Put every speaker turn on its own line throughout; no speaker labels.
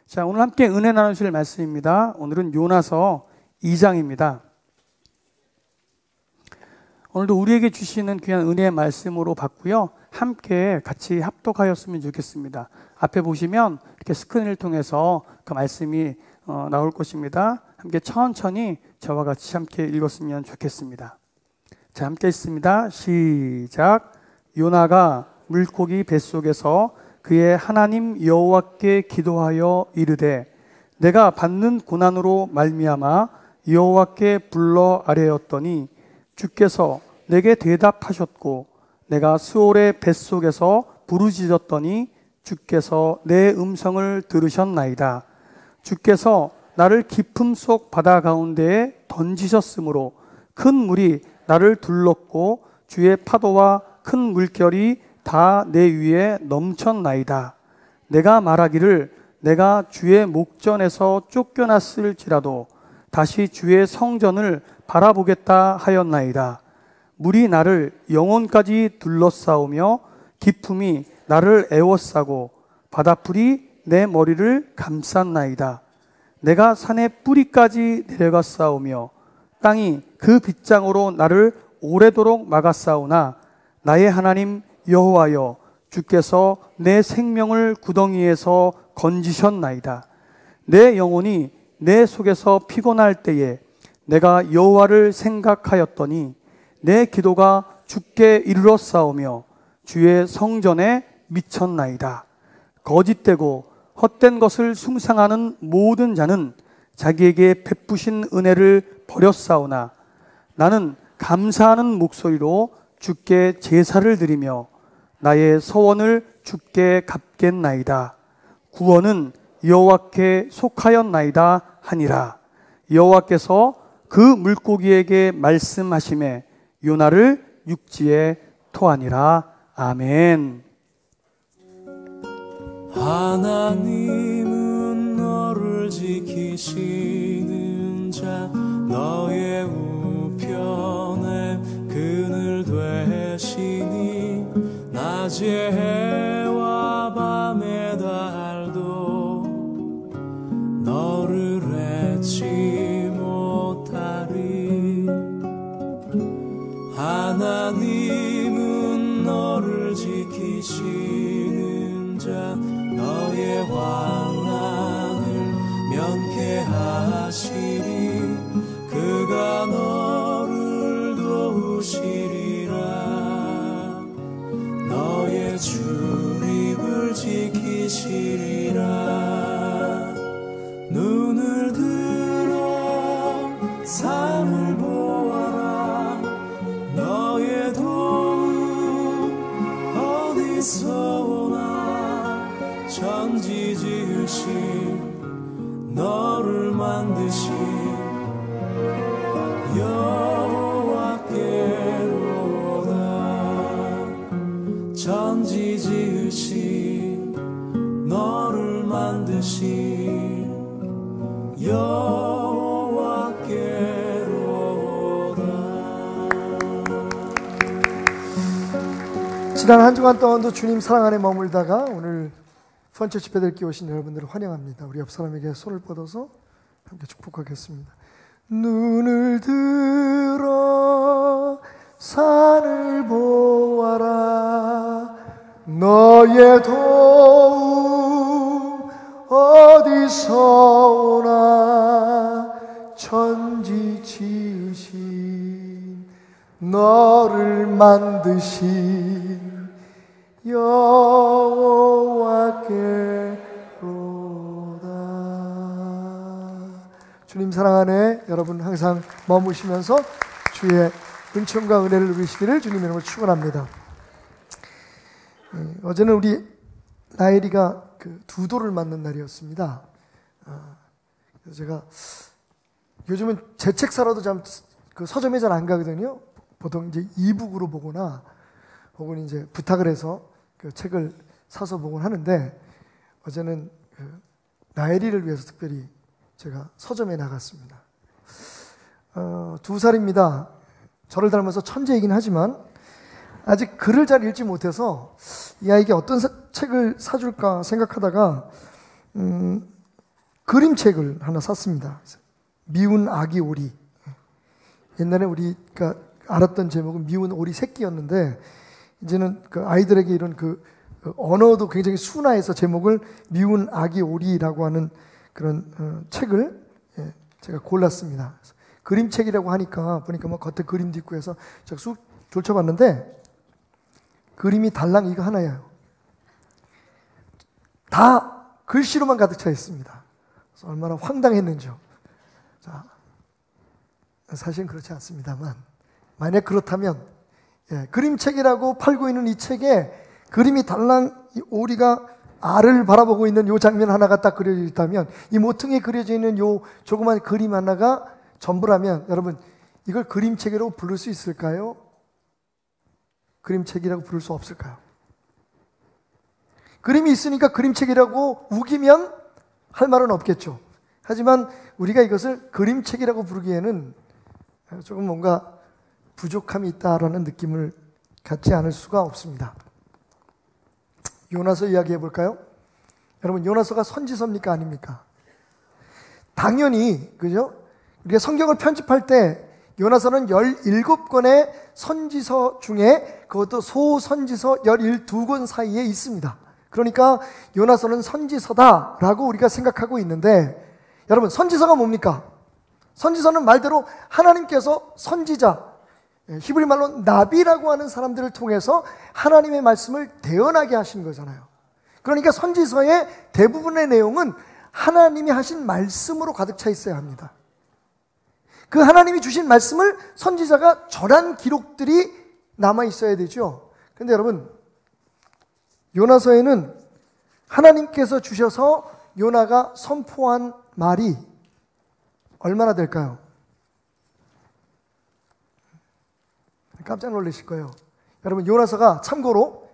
자, 오늘 함께 은혜 나누실 말씀입니다. 오늘은 요나서 2장입니다. 오늘도 우리에게 주시는 귀한 은혜의 말씀으로 받고요. 함께 같이 합독하였으면 좋겠습니다. 앞에 보시면 이렇게 스크린을 통해서 그 말씀이 나올 것입니다. 함께 천천히 저와 같이 함께 읽었으면 좋겠습니다. 자, 함께 읽습니다. 시작. 요나가 물고기 뱃속에서 그의 하나님 여호와께 기도하여 이르되 내가 받는 고난으로 말미암아 여호와께 불러 아뢰었더니 주께서 내게 대답하셨고 내가 스올의 뱃속에서 부르짖었더니 주께서 내 음성을 들으셨나이다. 주께서 나를 깊음 속 바다 가운데에 던지셨으므로 큰 물이 나를 둘렀고 주의 파도와 큰 물결이 다 내 위에 넘쳤나이다. 내가 말하기를 내가 주의 목전에서 쫓겨났을지라도 다시 주의 성전을 바라보겠다 하였나이다. 물이 나를 영혼까지 둘러싸우며 깊음이 나를 에워싸고 바닷불이 내 머리를 감쌌나이다. 내가 산의 뿌리까지 내려갔사오며 땅이 그 빗장으로 나를 오래도록 막았사오나 나의 하나님 여호와여 주께서 내 생명을 구덩이에서 건지셨나이다. 내 영혼이 내 속에서 피곤할 때에 내가 여호와를 생각하였더니 내 기도가 주께 이르렀사오며 주의 성전에 미쳤나이다. 거짓되고 헛된 것을 숭상하는 모든 자는 자기에게 베푸신 은혜를 버렸사오나 나는 감사하는 목소리로 주께 제사를 드리며 나의 서원을 주께 갚겠나이다. 구원은 여호와께 속하였나이다 하니라. 여호와께서 그 물고기에게 말씀하시매 요나를 육지에 토하니라. 아멘.
하나님은 너를 지키시는 자 너의 우편에 그늘 되시니 낮의 해와 밤의 달도 너를 잊지 못하리. 하나님은 너를 지키시는 자 너의 환난을 면케하시리. 그가 너를 도우시리라. 너의 출입을 지키시리라. 눈을 들어 산을 보아라. 너의 도움 어디서 오나. 천지 지으신 너를 만드신 여호와께로다. 천지 지으신 너를 만드신 여호와께로다.
지난 한 주간 동안도 주님 사랑 안에 머물다가 오늘 펀처 집회들께 오신 여러분들을 환영합니다. 우리 옆 사람에게 손을 뻗어서 함께 축복하겠습니다. 눈을 들어 산을 보아라. 너의 도움 어디서 오나. 천지 지으신 너를 만드신 여호와께로다. 주님 사랑 안에 여러분 항상 머무시면서 주의 은총과 은혜를 누리시기를 주님의 이름으로 축원합니다. 어제는 우리 나엘이가 그 두도를 맞는 날이었습니다. 그래서 제가 요즘은 제 책 사러도 참 그 서점에 잘 안 가거든요. 보통 이제 이북으로 보거나 혹은 이제 부탁을 해서 그 책을 사서 보곤 하는데 어제는 그 나엘이를 위해서 특별히 제가 서점에 나갔습니다. 2살입니다. 저를 닮아서 천재이긴 하지만 아직 글을 잘 읽지 못해서 이 아이에게 어떤 책을 사줄까 생각하다가 그림책을 하나 샀습니다. 미운 아기 오리. 옛날에 우리가 알았던 제목은 미운 오리 새끼였는데, 이제는 그 아이들에게 이런 그 언어도 굉장히 순화해서 제목을 미운 아기 오리라고 하는 그런 책을 제가 골랐습니다. 그림책이라고 하니까 보니까 뭐 겉에 그림도 있고 해서 제가 쑥 졸쳐봤는데, 그림이 달랑 이거 하나예요. 다 글씨로만 가득 차 있습니다. 그래서 얼마나 황당했는지요. 자, 사실은 그렇지 않습니다만, 만약 그렇다면, 그림책이라고 팔고 있는 이 책에 그림이 달랑 이 오리가 알을 바라보고 있는 이 장면 하나가 딱 그려져 있다면, 이 모퉁이에 그려져 있는 이 조그만 그림 하나가 전부라면, 여러분, 이걸 그림책이라고 부를 수 있을까요? 그림책이라고 부를 수 없을까요? 그림이 있으니까 그림책이라고 우기면 할 말은 없겠죠. 하지만 우리가 이것을 그림책이라고 부르기에는 조금 뭔가 부족함이 있다라는 느낌을 갖지 않을 수가 없습니다. 요나서 이야기해 볼까요? 여러분, 요나서가 선지서입니까? 아닙니까? 당연히, 그죠? 우리가 성경을 편집할 때 요나서는 17권의 선지서 중에 그것도 소선지서 12권 사이에 있습니다. 그러니까 요나서는 선지서다라고 우리가 생각하고 있는데, 여러분, 선지서가 뭡니까? 선지서는 말대로 하나님께서 선지자, 히브리 말로 나비라고 하는 사람들을 통해서 하나님의 말씀을 대언하게 하신 거잖아요. 그러니까 선지서의 대부분의 내용은 하나님이 하신 말씀으로 가득 차 있어야 합니다. 그 하나님이 주신 말씀을 선지자가 전한 기록들이 남아 있어야 되죠. 그런데 여러분, 요나서에는 하나님께서 주셔서 요나가 선포한 말이 얼마나 될까요? 깜짝 놀라실 거예요. 여러분, 요나서가 참고로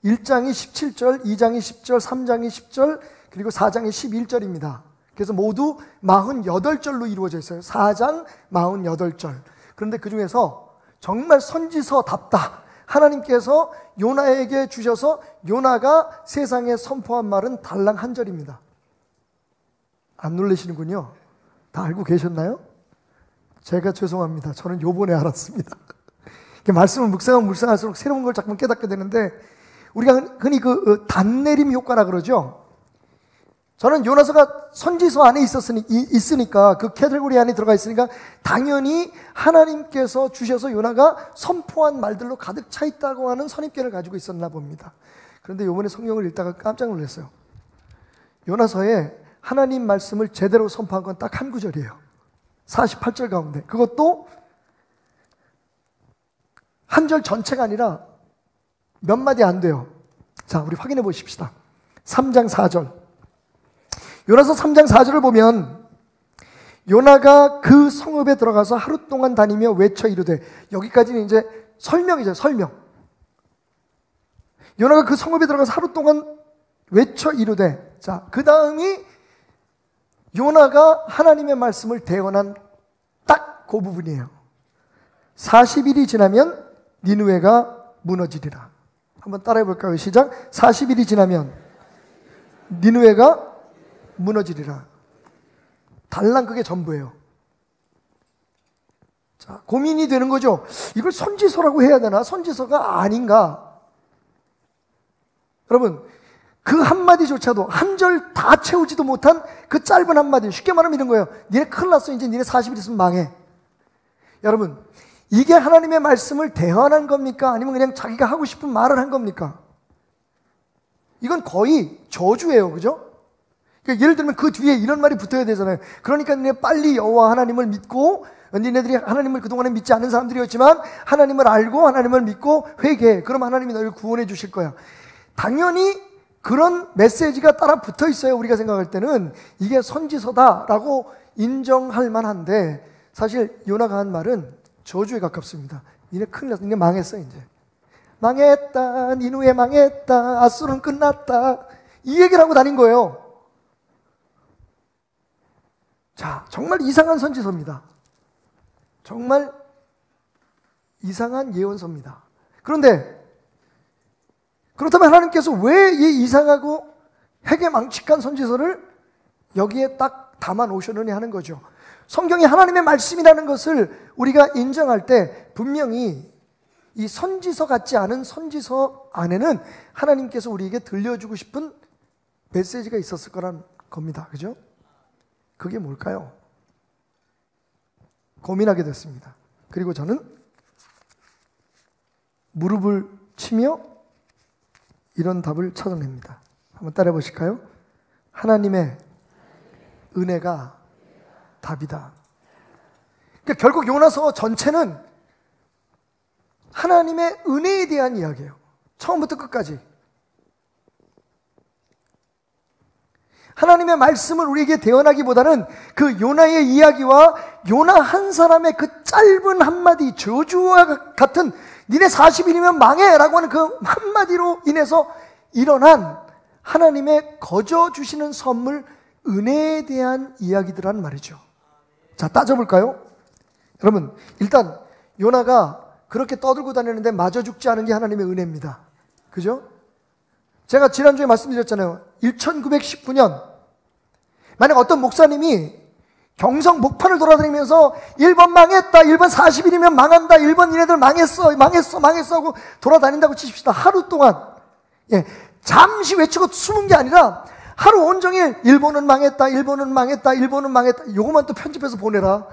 1장이 17절, 2장이 10절, 3장이 10절, 그리고 4장이 11절입니다. 그래서 모두 48절로 이루어져 있어요. 4장 48절. 그런데 그 중에서 정말 선지서답다, 하나님께서 요나에게 주셔서 요나가 세상에 선포한 말은 달랑 한 절입니다. 안 놀라시는군요. 다 알고 계셨나요? 제가 죄송합니다. 저는 요번에 알았습니다. 말씀을 묵상할수록 새로운 걸 자꾸 깨닫게 되는데, 우리가 흔히 그 단내림 효과라 그러죠. 저는 요나서가 선지서 안에 있으니까, 그 캐테고리 안에 들어가 있으니까 당연히 하나님께서 주셔서 요나가 선포한 말들로 가득 차 있다고 하는 선입견을 가지고 있었나 봅니다. 그런데 요번에 성경을 읽다가 깜짝 놀랐어요. 요나서에 하나님 말씀을 제대로 선포한 건 딱 한 구절이에요. 48절 가운데. 그것도 한 절 전체가 아니라 몇 마디 안 돼요. 자, 우리 확인해 보십시다. 3장 4절. 요나서 3장 4절을 보면, 요나가 그 성읍에 들어가서 하루 동안 다니며 외쳐 이르되, 여기까지는 이제 설명이죠. 설명. 요나가 그 성읍에 들어가서 하루 동안 외쳐 이르되, 자, 그 다음이 요나가 하나님의 말씀을 대언한 딱 그 부분이에요. 40일이 지나면 니느웨가 무너지리라. 한번 따라해 볼까요? 시작. 40일이 지나면 니느웨가 무너지리라. 달랑 그게 전부예요. 자, 고민이 되는 거죠. 이걸 선지서라고 해야 되나? 선지서가 아닌가? 여러분, 그 한마디조차도 한 절 다 채우지도 못한 그 짧은 한마디, 쉽게 말하면 이런 거예요. 니네 큰일 났어. 이제 니네 40일 있으면 망해. 여러분, 이게 하나님의 말씀을 대언한 겁니까? 아니면 그냥 자기가 하고 싶은 말을 한 겁니까? 이건 거의 저주예요. 그죠? 그러니까 예를 들면 그 뒤에 이런 말이 붙어야 되잖아요. 그러니까 니네 빨리 여호와 하나님을 믿고, 니네들이 하나님을 그동안에 믿지 않은 사람들이었지만 하나님을 알고 하나님을 믿고 회개해. 그럼 하나님이 너를 구원해 주실 거야. 당연히 그런 메시지가 따라 붙어 있어요. 우리가 생각할 때는 이게 선지서다라고 인정할 만한데, 사실 요나가 한 말은 저주에 가깝습니다. 니네 큰일 났어. 니네 망했어. 이제 망했다. 니누에 망했다. 아수르는 끝났다. 이 얘기를 하고 다닌 거예요. 자, 정말 이상한 선지서입니다. 정말 이상한 예언서입니다. 그런데 그렇다면 하나님께서 왜 이 이상하고 핵에 망측한 선지서를 여기에 딱 담아 놓으셨느냐 하는 거죠. 성경이 하나님의 말씀이라는 것을 우리가 인정할 때 분명히 이 선지서 같지 않은 선지서 안에는 하나님께서 우리에게 들려주고 싶은 메시지가 있었을 거란 겁니다. 그죠? 그게 뭘까요? 고민하게 됐습니다. 그리고 저는 무릎을 치며 이런 답을 찾아냅니다. 한번 따라해 보실까요? 하나님의 은혜가 답이다. 그러니까 결국 요나서 전체는 하나님의 은혜에 대한 이야기예요. 처음부터 끝까지. 하나님의 말씀을 우리에게 대언하기보다는 그 요나의 이야기와 요나 한 사람의 그 짧은 한마디, 저주와 같은 니네 40일이면 망해 라고 하는 그 한마디로 인해서 일어난 하나님의 거저 주시는 선물, 은혜에 대한 이야기들란 말이죠. 자, 따져볼까요? 여러분, 일단 요나가 그렇게 떠들고 다니는데 마저 죽지 않은 게 하나님의 은혜입니다. 그죠? 제가 지난주에 말씀드렸잖아요. 1919년 만약 어떤 목사님이 경성 목판을 돌아다니면서 1번 망했다, 1번 40일이면 망한다, 1번 이네들 망했어 하고 돌아다닌다고 치십시다. 하루 동안 잠시 외치고 숨은 게 아니라 하루 온종일 일본은 망했다, 일본은 망했다, 일본은 망했다. 요것만 또 편집해서 보내라.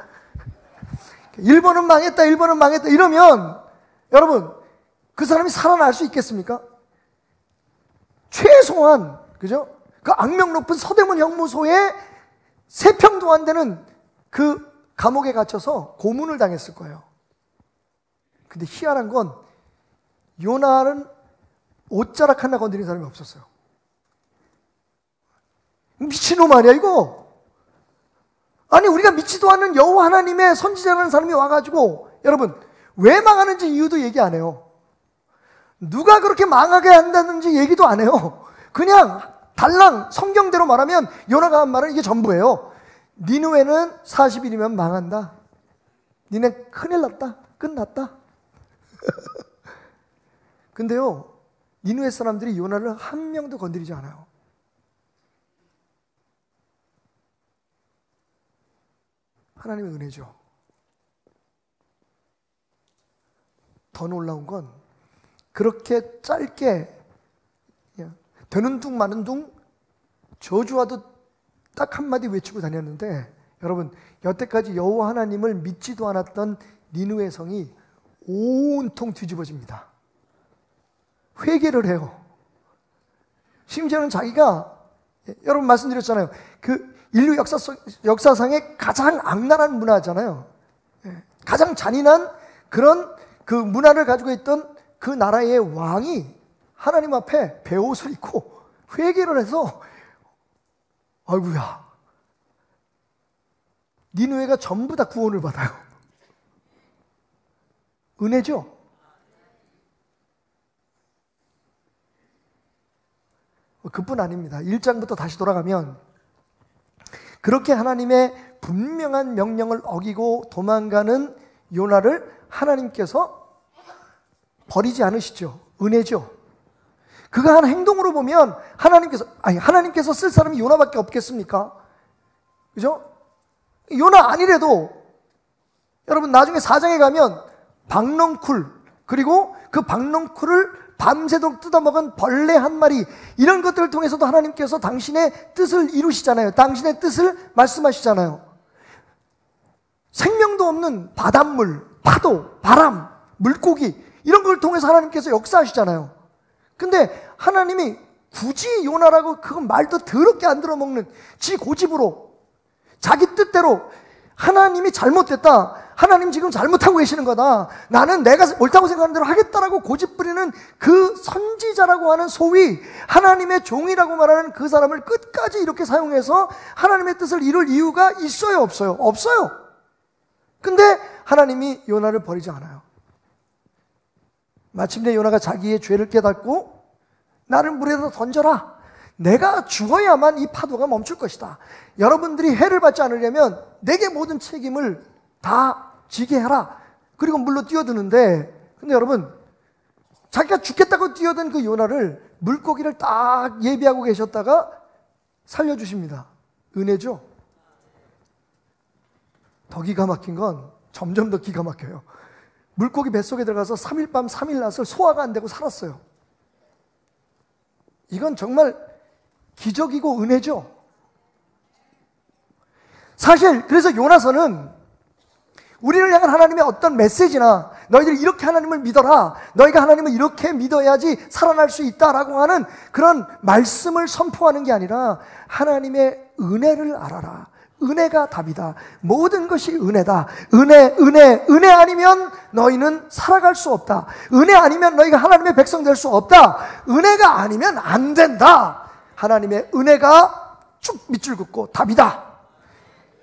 일본은 망했다, 일본은 망했다 이러면 여러분 그 사람이 살아날 수 있겠습니까? 최소한 그죠? 그 악명 높은 서대문 형무소에 3평도 안 되는 그 감옥에 갇혀서 고문을 당했을 거예요. 근데 희한한 건 요나는 옷자락 하나 건드린 사람이 없었어요. 미친놈 아니야 이거? 아니 우리가 믿지도 않는 여호와 하나님의 선지자라는 사람이 와가지고 여러분 왜 망하는지 이유도 얘기 안 해요. 누가 그렇게 망하게 한다는지 얘기도 안 해요. 그냥 달랑 성경대로 말하면 요나가 한 말은 이게 전부예요. 니느웨는 40일이면 망한다. 니네 큰일 났다. 끝났다. 근데요 니느웨 사람들이 요나를 한 명도 건드리지 않아요. 하나님의 은혜죠. 더 놀라운 건 그렇게 짧게 되는 둥 마는 둥 저주와도 딱 한마디 외치고 다녔는데 여러분 여태까지 여호와 하나님을 믿지도 않았던 니느웨 성이 온통 뒤집어집니다. 회개를 해요. 심지어는 자기가 여러분 말씀드렸잖아요. 그 인류 역사상의 가장 악랄한 문화잖아요. 가장 잔인한 그런 그 문화를 가지고 있던 그 나라의 왕이 하나님 앞에 베옷을 입고 회개를 해서 아이고야 니느웨가 전부 다 구원을 받아요. 은혜죠? 그뿐 아닙니다. 1장부터 다시 돌아가면 그렇게 하나님의 분명한 명령을 어기고 도망가는 요나를 하나님께서 버리지 않으시죠. 은혜죠. 그가 한 행동으로 보면 하나님께서 쓸 사람이 요나밖에 없겠습니까? 그죠? 요나 아니래도 여러분 나중에 4장에 가면 박넝쿨 그리고 그 박넝쿨을 밤새도록 뜯어먹은 벌레 한 마리 이런 것들을 통해서도 하나님께서 당신의 뜻을 이루시잖아요. 당신의 뜻을 말씀하시잖아요. 생명도 없는 바닷물, 파도, 바람, 물고기 이런 걸 통해서 하나님께서 역사하시잖아요. 근데 하나님이 굳이 요나라고 그건 말도 더럽게 안 들어먹는 지 고집으로 자기 뜻대로 하나님이 잘못됐다. 하나님 지금 잘못하고 계시는 거다. 나는 내가 옳다고 생각하는 대로 하겠다라고 고집부리는 그 선지자라고 하는 소위 하나님의 종이라고 말하는 그 사람을 끝까지 이렇게 사용해서 하나님의 뜻을 이룰 이유가 있어요? 없어요? 없어요. 근데 하나님이 요나를 버리지 않아요. 마침내 요나가 자기의 죄를 깨닫고 나를 물에다 던져라. 내가 죽어야만 이 파도가 멈출 것이다. 여러분들이 해를 받지 않으려면 내게 모든 책임을 다 지게 해라. 그리고 물로 뛰어드는데 근데 여러분 자기가 죽겠다고 뛰어든 그 요나를 물고기를 딱 예비하고 계셨다가 살려주십니다. 은혜죠. 더 기가 막힌 건 점점 더 기가 막혀요. 물고기 뱃속에 들어가서 3일 밤 3일 낮을 소화가 안 되고 살았어요. 이건 정말 기적이고 은혜죠. 사실 그래서 요나서는 우리를 향한 하나님의 어떤 메시지나 너희들이 이렇게 하나님을 믿어라, 너희가 하나님을 이렇게 믿어야지 살아날 수 있다라고 하는 그런 말씀을 선포하는 게 아니라 하나님의 은혜를 알아라. 은혜가 답이다. 모든 것이 은혜다. 은혜 아니면 너희는 살아갈 수 없다. 은혜 아니면 너희가 하나님의 백성 될 수 없다. 은혜가 아니면 안 된다. 하나님의 은혜가 쭉 밑줄 긋고 답이다.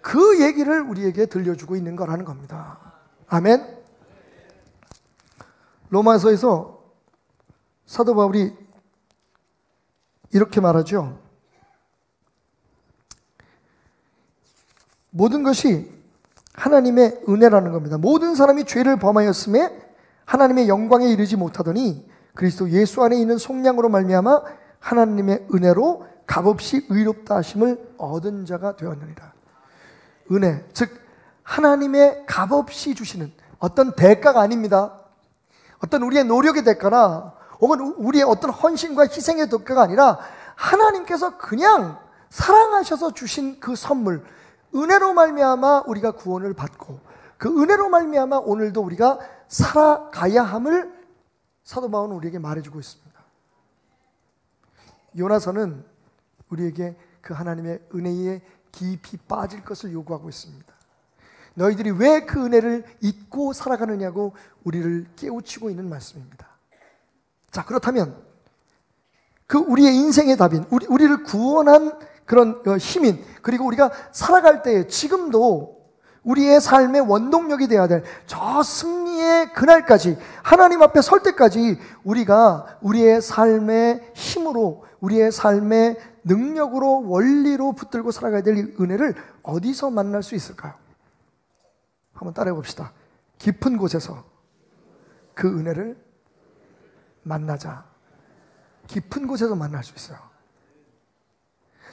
그 얘기를 우리에게 들려주고 있는 거라는 겁니다. 아멘. 로마서에서 사도 바울이 이렇게 말하죠. 모든 것이 하나님의 은혜라는 겁니다. 모든 사람이 죄를 범하였음에 하나님의 영광에 이르지 못하더니 그리스도 예수 안에 있는 속량으로 말미암아 하나님의 은혜로 값없이 의롭다 하심을 얻은 자가 되었느니라. 은혜, 즉 하나님의 값없이 주시는 어떤 대가가 아닙니다. 어떤 우리의 노력의 대가나 혹은 우리의 어떤 헌신과 희생의 대가가 아니라 하나님께서 그냥 사랑하셔서 주신 그 선물, 은혜로 말미암아 우리가 구원을 받고 그 은혜로 말미암아 오늘도 우리가 살아가야 함을 사도 바울은 우리에게 말해주고 있습니다. 요나서는 우리에게 그 하나님의 은혜에 깊이 빠질 것을 요구하고 있습니다. 너희들이 왜 그 은혜를 잊고 살아가느냐고 우리를 깨우치고 있는 말씀입니다. 자, 그렇다면 그 우리의 인생의 답인, 우리를 구원한 그런 힘인, 그리고 우리가 살아갈 때에 지금도 우리의 삶의 원동력이 되어야 될 저 승리의 그날까지, 하나님 앞에 설 때까지 우리가 우리의 삶의 힘으로, 우리의 삶의 능력으로, 원리로 붙들고 살아가야 될 이 은혜를 어디서 만날 수 있을까요? 한번 따라해 봅시다. 깊은 곳에서 그 은혜를 만나자. 깊은 곳에서 만날 수 있어요.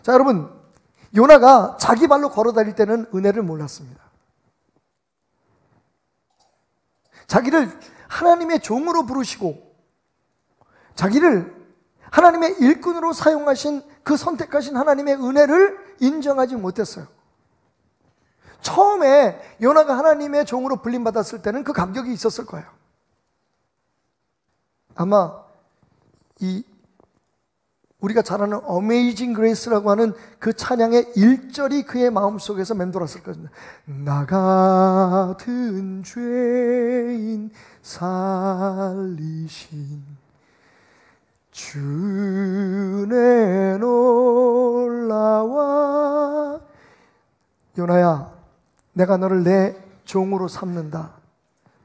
자, 여러분, 요나가 자기 발로 걸어 다닐 때는 은혜를 몰랐습니다. 자기를 하나님의 종으로 부르시고 자기를 하나님의 일꾼으로 사용하신 그 선택하신 하나님의 은혜를 인정하지 못했어요. 처음에 요나가 하나님의 종으로 불림받았을 때는 그 감격이 있었을 거예요. 아마 우리가 잘 아는 Amazing Grace라고 하는 그 찬양의 1절이 그의 마음속에서 맴돌았을 거거든요. 나 같은 죄인 살리신 주의 놀라와. 요나야, 내가 너를 내 종으로 삼는다.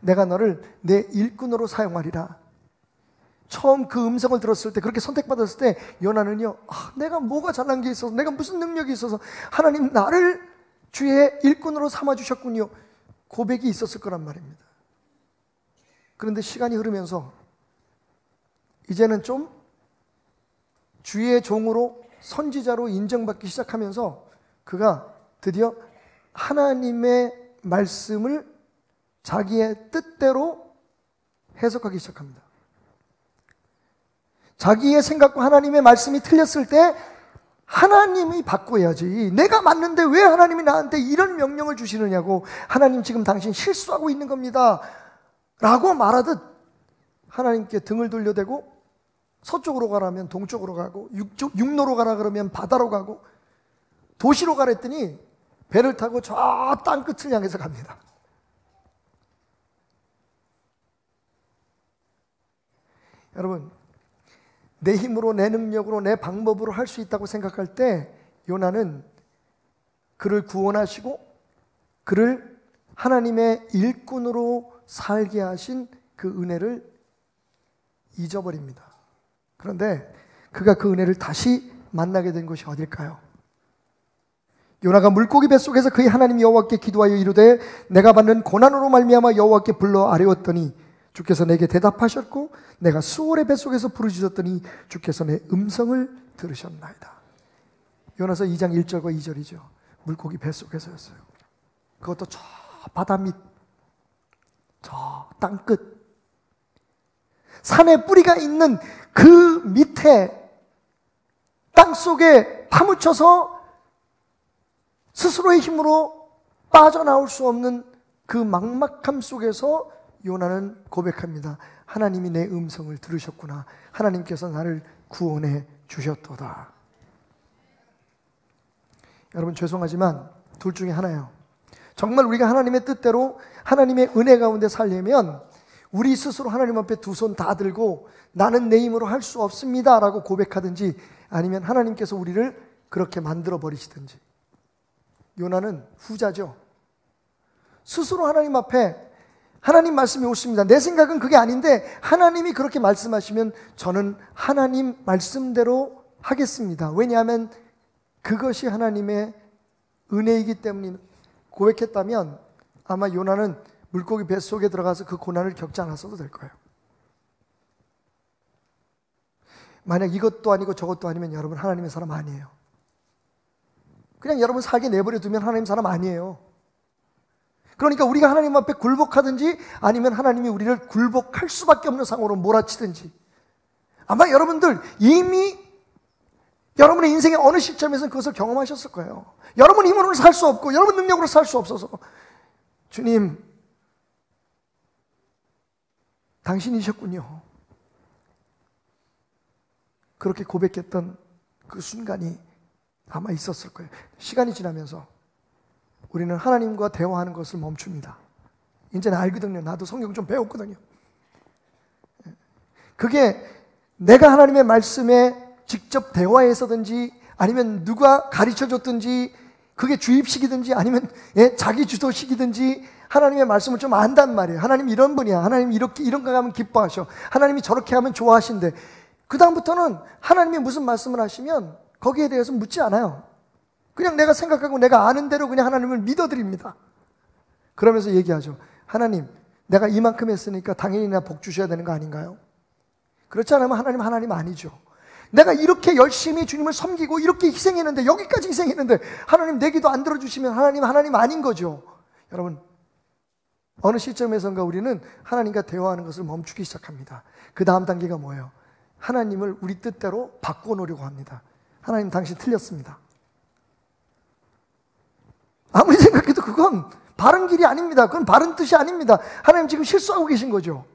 내가 너를 내 일꾼으로 사용하리라. 처음 그 음성을 들었을 때, 그렇게 선택받았을 때 요나는요, 내가 뭐가 잘난 게 있어서, 내가 무슨 능력이 있어서 하나님 나를 주의 일꾼으로 삼아주셨군요, 고백이 있었을 거란 말입니다. 그런데 시간이 흐르면서 이제는 좀 주의 종으로, 선지자로 인정받기 시작하면서 그가 드디어 하나님의 말씀을 자기의 뜻대로 해석하기 시작합니다. 자기의 생각과 하나님의 말씀이 틀렸을 때 하나님이 바꿔야지, 내가 맞는데 왜 하나님이 나한테 이런 명령을 주시느냐고, 하나님 지금 당신 실수하고 있는 겁니다 라고 말하듯 하나님께 등을 돌려대고, 서쪽으로 가라면 동쪽으로 가고, 육로로 가라 그러면 바다로 가고, 도시로 가랬더니 배를 타고 저 땅끝을 향해서 갑니다. 여러분, 내 힘으로, 내 능력으로, 내 방법으로 할 수 있다고 생각할 때 요나는 그를 구원하시고 그를 하나님의 일꾼으로 살게 하신 그 은혜를 잊어버립니다. 그런데 그가 그 은혜를 다시 만나게 된 곳이 어딜까요? 요나가 물고기 뱃속에서 그의 하나님 여호와께 기도하여 이르되 내가 받는 고난으로 말미암아 여호와께 불러 아뢰었더니 주께서 내게 대답하셨고 내가 수월의 뱃속에서 부르짖었더니 주께서 내 음성을 들으셨나이다. 요나서 2장 1절과 2절이죠. 물고기 뱃속에서였어요. 그것도 저 바다 밑, 저 땅끝, 산에 뿌리가 있는 그 밑에 땅속에 파묻혀서 스스로의 힘으로 빠져나올 수 없는 그 막막함 속에서 요나는 고백합니다. 하나님이 내 음성을 들으셨구나. 하나님께서 나를 구원해 주셨도다. 여러분 죄송하지만 둘 중에 하나예요. 정말 우리가 하나님의 뜻대로 하나님의 은혜 가운데 살려면 우리 스스로 하나님 앞에 두 손 다 들고 나는 내 힘으로 할 수 없습니다 라고 고백하든지, 아니면 하나님께서 우리를 그렇게 만들어 버리시든지. 요나는 후자죠. 스스로 하나님 앞에 하나님 말씀이 옳습니다. 내 생각은 그게 아닌데 하나님이 그렇게 말씀하시면 저는 하나님 말씀대로 하겠습니다. 왜냐하면 그것이 하나님의 은혜이기 때문에 고백했다면 아마 요나는 물고기 뱃속에 들어가서 그 고난을 겪지 않았어도 될 거예요. 만약 이것도 아니고 저것도 아니면 여러분 하나님의 사람 아니에요. 그냥 여러분 살게 내버려 두면 하나님 사람 아니에요. 그러니까 우리가 하나님 앞에 굴복하든지 아니면 하나님이 우리를 굴복할 수밖에 없는 상황으로 몰아치든지, 아마 여러분들 이미 여러분의 인생의 어느 시점에서 그것을 경험하셨을 거예요. 여러분 힘으로는 살 수 없고 여러분 능력으로 살 수 없어서 주님 당신이셨군요. 그렇게 고백했던 그 순간이 아마 있었을 거예요. 시간이 지나면서 우리는 하나님과 대화하는 것을 멈춥니다. 이제는 알거든요. 나도 성경 좀 배웠거든요. 그게 내가 하나님의 말씀에 직접 대화에서든지 아니면 누가 가르쳐줬든지 그게 주입식이든지 아니면 자기 주도식이든지 하나님의 말씀을 좀 안단 말이에요. 하나님 이런 분이야. 하나님 이렇게 이런 거 하면 기뻐하셔. 하나님이 저렇게 하면 좋아하신대. 그 다음부터는 하나님이 무슨 말씀을 하시면 거기에 대해서 묻지 않아요. 그냥 내가 생각하고 내가 아는 대로 그냥 하나님을 믿어드립니다. 그러면서 얘기하죠. 하나님, 내가 이만큼 했으니까 당연히 나 복 주셔야 되는 거 아닌가요? 그렇지 않으면 하나님 아니죠. 내가 이렇게 열심히 주님을 섬기고 이렇게 희생했는데, 여기까지 희생했는데 하나님 내 기도 안 들어주시면 하나님 아닌 거죠. 여러분, 어느 시점에선가 우리는 하나님과 대화하는 것을 멈추기 시작합니다. 그 다음 단계가 뭐예요? 하나님을 우리 뜻대로 바꿔놓으려고 합니다. 하나님 당신 틀렸습니다. 아무리 생각해도 그건 바른 길이 아닙니다. 그건 바른 뜻이 아닙니다. 하나님 지금 실수하고 계신 거죠.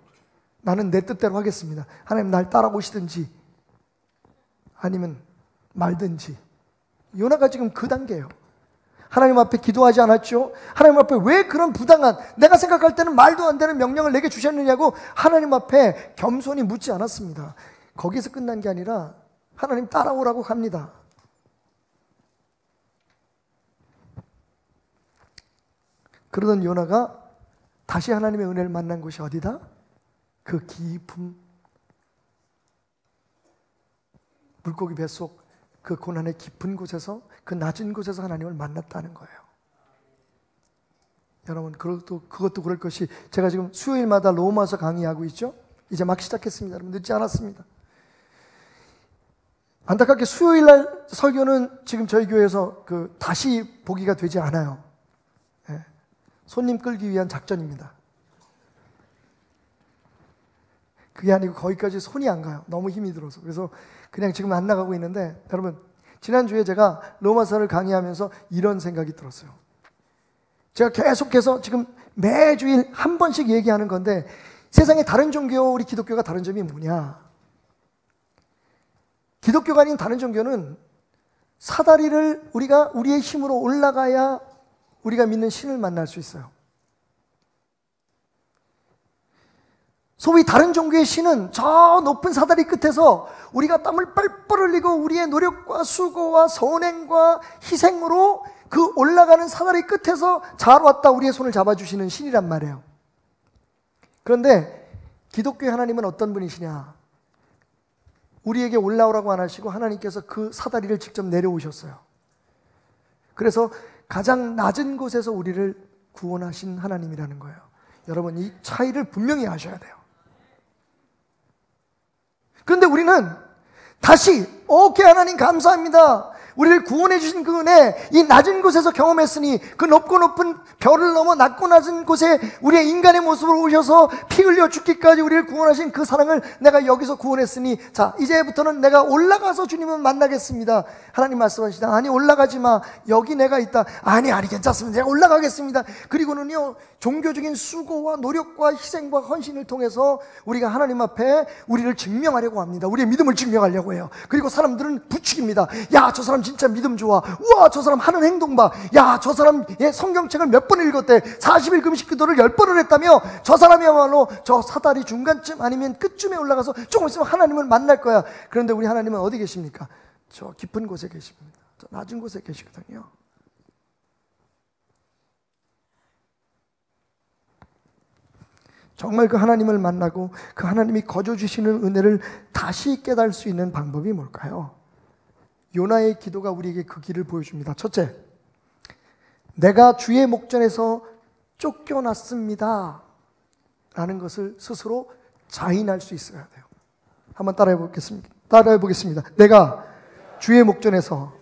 나는 내 뜻대로 하겠습니다. 하나님 날 따라오시든지 아니면 말든지. 요나가 지금 그 단계예요. 하나님 앞에 기도하지 않았죠? 하나님 앞에 왜 그런 부당한, 내가 생각할 때는 말도 안 되는 명령을 내게 주셨느냐고 하나님 앞에 겸손히 묻지 않았습니다. 거기서 끝난 게 아니라 하나님 따라오라고 합니다. 그러던 요나가 다시 하나님의 은혜를 만난 곳이 어디다? 그 깊은 물고기 뱃속 그 고난의 깊은 곳에서, 그 낮은 곳에서 하나님을 만났다는 거예요. 여러분, 그것도 그럴 것이, 제가 지금 수요일마다 로마서 강의하고 있죠? 이제 막 시작했습니다. 여러분, 늦지 않았습니다. 안타깝게 수요일날 설교는 지금 저희 교회에서 다시 보기가 되지 않아요. 네. 손님 끌기 위한 작전입니다. 그게 아니고 거기까지 손이 안 가요. 너무 힘이 들어서. 그래서 그냥 지금 안 나가고 있는데, 여러분, 지난주에 제가 로마서를 강의하면서 이런 생각이 들었어요. 제가 계속해서 지금 매주일 한 번씩 얘기하는 건데, 세상에 다른 종교, 우리 기독교가 다른 점이 뭐냐? 기독교가 아닌 다른 종교는 사다리를 우리가 우리의 힘으로 올라가야 우리가 믿는 신을 만날 수 있어요. 소위 다른 종교의 신은 저 높은 사다리 끝에서 우리가 땀을 뻘뻘 흘리고 우리의 노력과 수고와 선행과 희생으로 그 올라가는 사다리 끝에서 잘 왔다 우리의 손을 잡아주시는 신이란 말이에요. 그런데 기독교의 하나님은 어떤 분이시냐? 우리에게 올라오라고 안 하시고 하나님께서 그 사다리를 직접 내려오셨어요. 그래서 가장 낮은 곳에서 우리를 구원하신 하나님이라는 거예요. 여러분, 이 차이를 분명히 아셔야 돼요. 그런데 우리는 다시 오케이 하나님 감사합니다. 우리를 구원해 주신 그 은혜, 이 낮은 곳에서 경험했으니 그 높고 높은 별을 넘어 낮고 낮은 곳에 우리의 인간의 모습으로 오셔서 피 흘려 죽기까지 우리를 구원하신 그 사랑을 내가 여기서 구원했으니 자, 이제부터는 내가 올라가서 주님을 만나겠습니다. 하나님 말씀하시다. 아니, 올라가지 마. 여기 내가 있다. 아니, 괜찮습니다. 제가 올라가겠습니다. 그리고는요, 종교적인 수고와 노력과 희생과 헌신을 통해서 우리가 하나님 앞에 우리를 증명하려고 합니다. 우리의 믿음을 증명하려고 해요. 그리고 사람들은 부추깁니다. 야, 저 사람 진짜 믿음 좋아. 우와, 저 사람 하는 행동 봐. 야, 저 사람 성경책을 몇 번 읽었대. 40일 금식 기도를 10번을 했다며. 저 사람이야말로 저 사다리 중간쯤 아니면 끝쯤에 올라가서 조금 있으면 하나님을 만날 거야. 그런데 우리 하나님은 어디 계십니까? 저 깊은 곳에 계십니다. 저 낮은 곳에 계시거든요. 정말 그 하나님을 만나고 그 하나님이 거저 주시는 은혜를 다시 깨달을 수 있는 방법이 뭘까요? 요나의 기도가 우리에게 그 길을 보여줍니다. 첫째, 내가 주의 목전에서 쫓겨났습니다 라는 것을 스스로 자인할 수 있어야 돼요. 한번 따라해 보겠습니다. 내가 주의 목전에서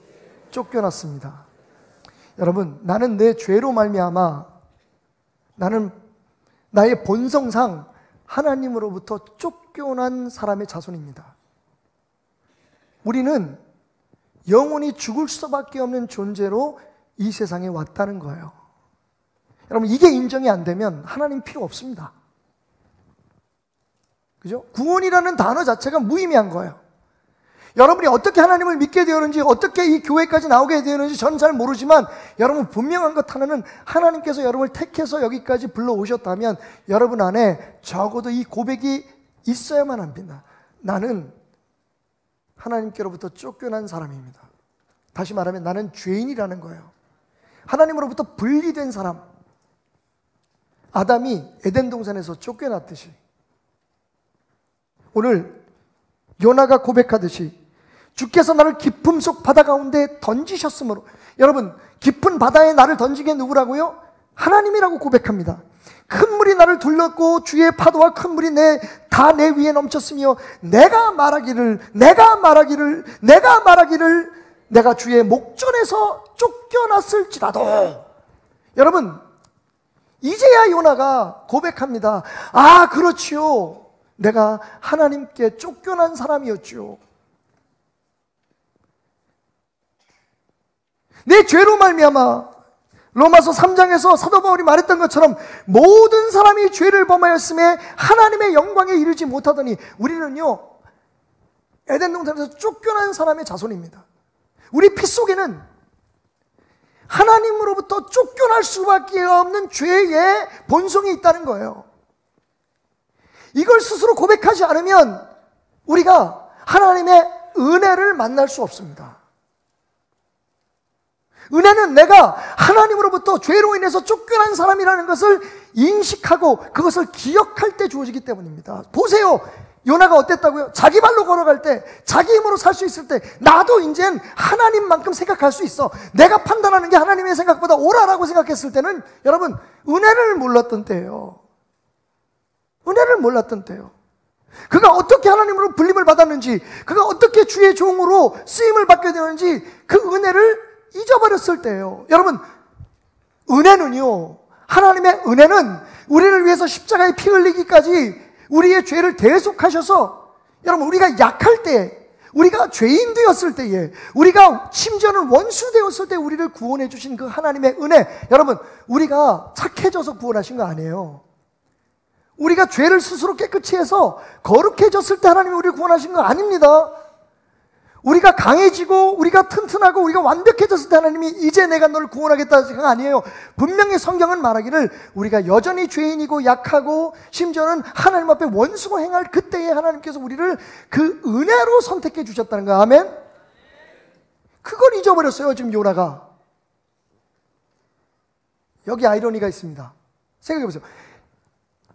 쫓겨났습니다. 여러분, 나는 내 죄로 말미암아 나는 나의 본성상 하나님으로부터 쫓겨난 사람의 자손입니다. 우리는 영원히 죽을 수밖에 없는 존재로 이 세상에 왔다는 거예요. 여러분, 이게 인정이 안 되면 하나님 필요 없습니다. 그죠? 구원이라는 단어 자체가 무의미한 거예요. 여러분이 어떻게 하나님을 믿게 되었는지, 어떻게 이 교회까지 나오게 되었는지 저는 잘 모르지만 여러분 분명한 것 하나는 하나님께서 여러분을 택해서 여기까지 불러오셨다면 여러분 안에 적어도 이 고백이 있어야만 합니다. 나는 하나님께로부터 쫓겨난 사람입니다. 다시 말하면 나는 죄인이라는 거예요. 하나님으로부터 분리된 사람. 아담이 에덴 동산에서 쫓겨났듯이 오늘 요나가 고백하듯이 주께서 나를 깊음 속 바다 가운데 던지셨으므로, 여러분, 깊은 바다에 나를 던진 게 누구라고요? 하나님이라고 고백합니다. 큰 물이 나를 둘렀고 주의 파도와 큰 물이 다 내 위에 넘쳤으며 내가 말하기를 내가 주의 목전에서 쫓겨났을지라도. 여러분, 이제야 요나가 고백합니다. 아, 그렇지요. 내가 하나님께 쫓겨난 사람이었죠. 내 죄로 말미암아 로마서 3장에서 사도 바울이 말했던 것처럼 모든 사람이 죄를 범하였음에 하나님의 영광에 이르지 못하더니 우리는요, 에덴 동산에서 쫓겨난 사람의 자손입니다. 우리 피 속에는 하나님으로부터 쫓겨날 수밖에 없는 죄의 본성이 있다는 거예요. 이걸 스스로 고백하지 않으면 우리가 하나님의 은혜를 만날 수 없습니다. 은혜는 내가 하나님으로부터 죄로 인해서 쫓겨난 사람이라는 것을 인식하고 그것을 기억할 때 주어지기 때문입니다. 보세요. 요나가 어땠다고요? 자기 발로 걸어갈 때, 자기 힘으로 살 수 있을 때 나도 이젠 하나님만큼 생각할 수 있어. 내가 판단하는 게 하나님의 생각보다 옳아라고 생각했을 때는 여러분, 은혜를 몰랐던 때예요. 은혜를 몰랐던 때요. 그가 어떻게 하나님으로 불림을 받았는지, 그가 어떻게 주의 종으로 쓰임을 받게 되는지 그 은혜를 잊어버렸을 때예요. 여러분, 은혜는요, 하나님의 은혜는 우리를 위해서 십자가에 피 흘리기까지 우리의 죄를 대속하셔서, 여러분, 우리가 약할 때, 우리가 죄인 되었을 때에, 우리가 심지어는 원수 되었을 때 우리를 구원해 주신 그 하나님의 은혜, 여러분, 우리가 착해져서 구원하신 거 아니에요. 우리가 죄를 스스로 깨끗이 해서 거룩해졌을 때 하나님이 우리를 구원하신 거 아닙니다. 우리가 강해지고 우리가 튼튼하고 우리가 완벽해졌을 때 하나님이 이제 내가 너를 구원하겠다는 생각 아니에요. 분명히 성경은 말하기를 우리가 여전히 죄인이고 약하고 심지어는 하나님 앞에 원수고 행할 그때에 하나님께서 우리를 그 은혜로 선택해 주셨다는 거. 아멘? 그걸 잊어버렸어요, 지금 요나가. 여기 아이러니가 있습니다. 생각해 보세요.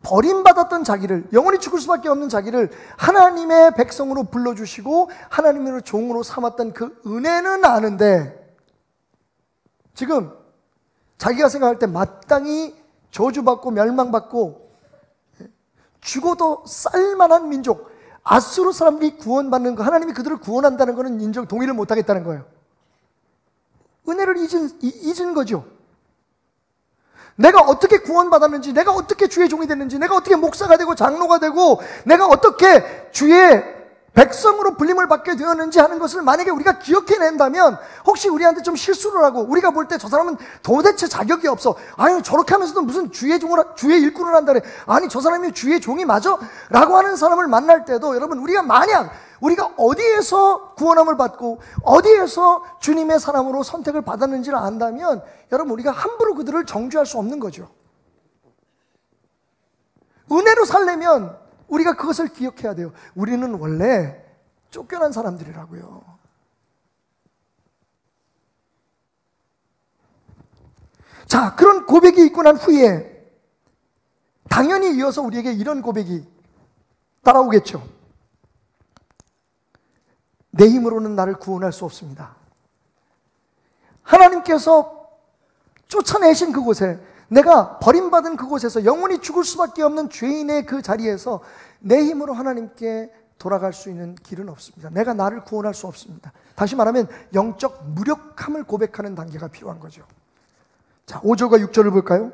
버림받았던 자기를, 영원히 죽을 수밖에 없는 자기를 하나님의 백성으로 불러주시고 하나님의 종으로 삼았던 그 은혜는 아는데 지금 자기가 생각할 때 마땅히 저주받고 멸망받고 죽어도 쌀만한 민족, 아수르 사람들이 구원받는 거, 하나님이 그들을 구원한다는 것은 동의를 못하겠다는 거예요. 은혜를 잊은 거죠. 내가 어떻게 구원받았는지, 내가 어떻게 주의 종이 됐는지, 내가 어떻게 목사가 되고 장로가 되고, 내가 어떻게 주의 백성으로 불림을 받게 되었는지 하는 것을 만약에 우리가 기억해낸다면, 혹시 우리한테 좀 실수를 하고 우리가 볼 때 저 사람은 도대체 자격이 없어, 아니 저렇게 하면서도 무슨 주의 일꾼을 한다래, 아니 저 사람이 주의 종이 맞아? 라고 하는 사람을 만날 때도, 여러분, 우리가 만약 우리가 어디에서 구원함을 받고 어디에서 주님의 사람으로 선택을 받았는지를 안다면, 여러분, 우리가 함부로 그들을 정죄할 수 없는 거죠. 은혜로 살려면 우리가 그것을 기억해야 돼요. 우리는 원래 쫓겨난 사람들이라고요. 자, 그런 고백이 있고 난 후에 당연히 이어서 우리에게 이런 고백이 따라오겠죠. 내 힘으로는 나를 구원할 수 없습니다. 하나님께서 쫓아내신 그곳에, 내가 버림받은 그곳에서 영원히 죽을 수밖에 없는 죄인의 그 자리에서 내 힘으로 하나님께 돌아갈 수 있는 길은 없습니다. 내가 나를 구원할 수 없습니다. 다시 말하면 영적 무력함을 고백하는 단계가 필요한 거죠. 자, 5절과 6절을 볼까요?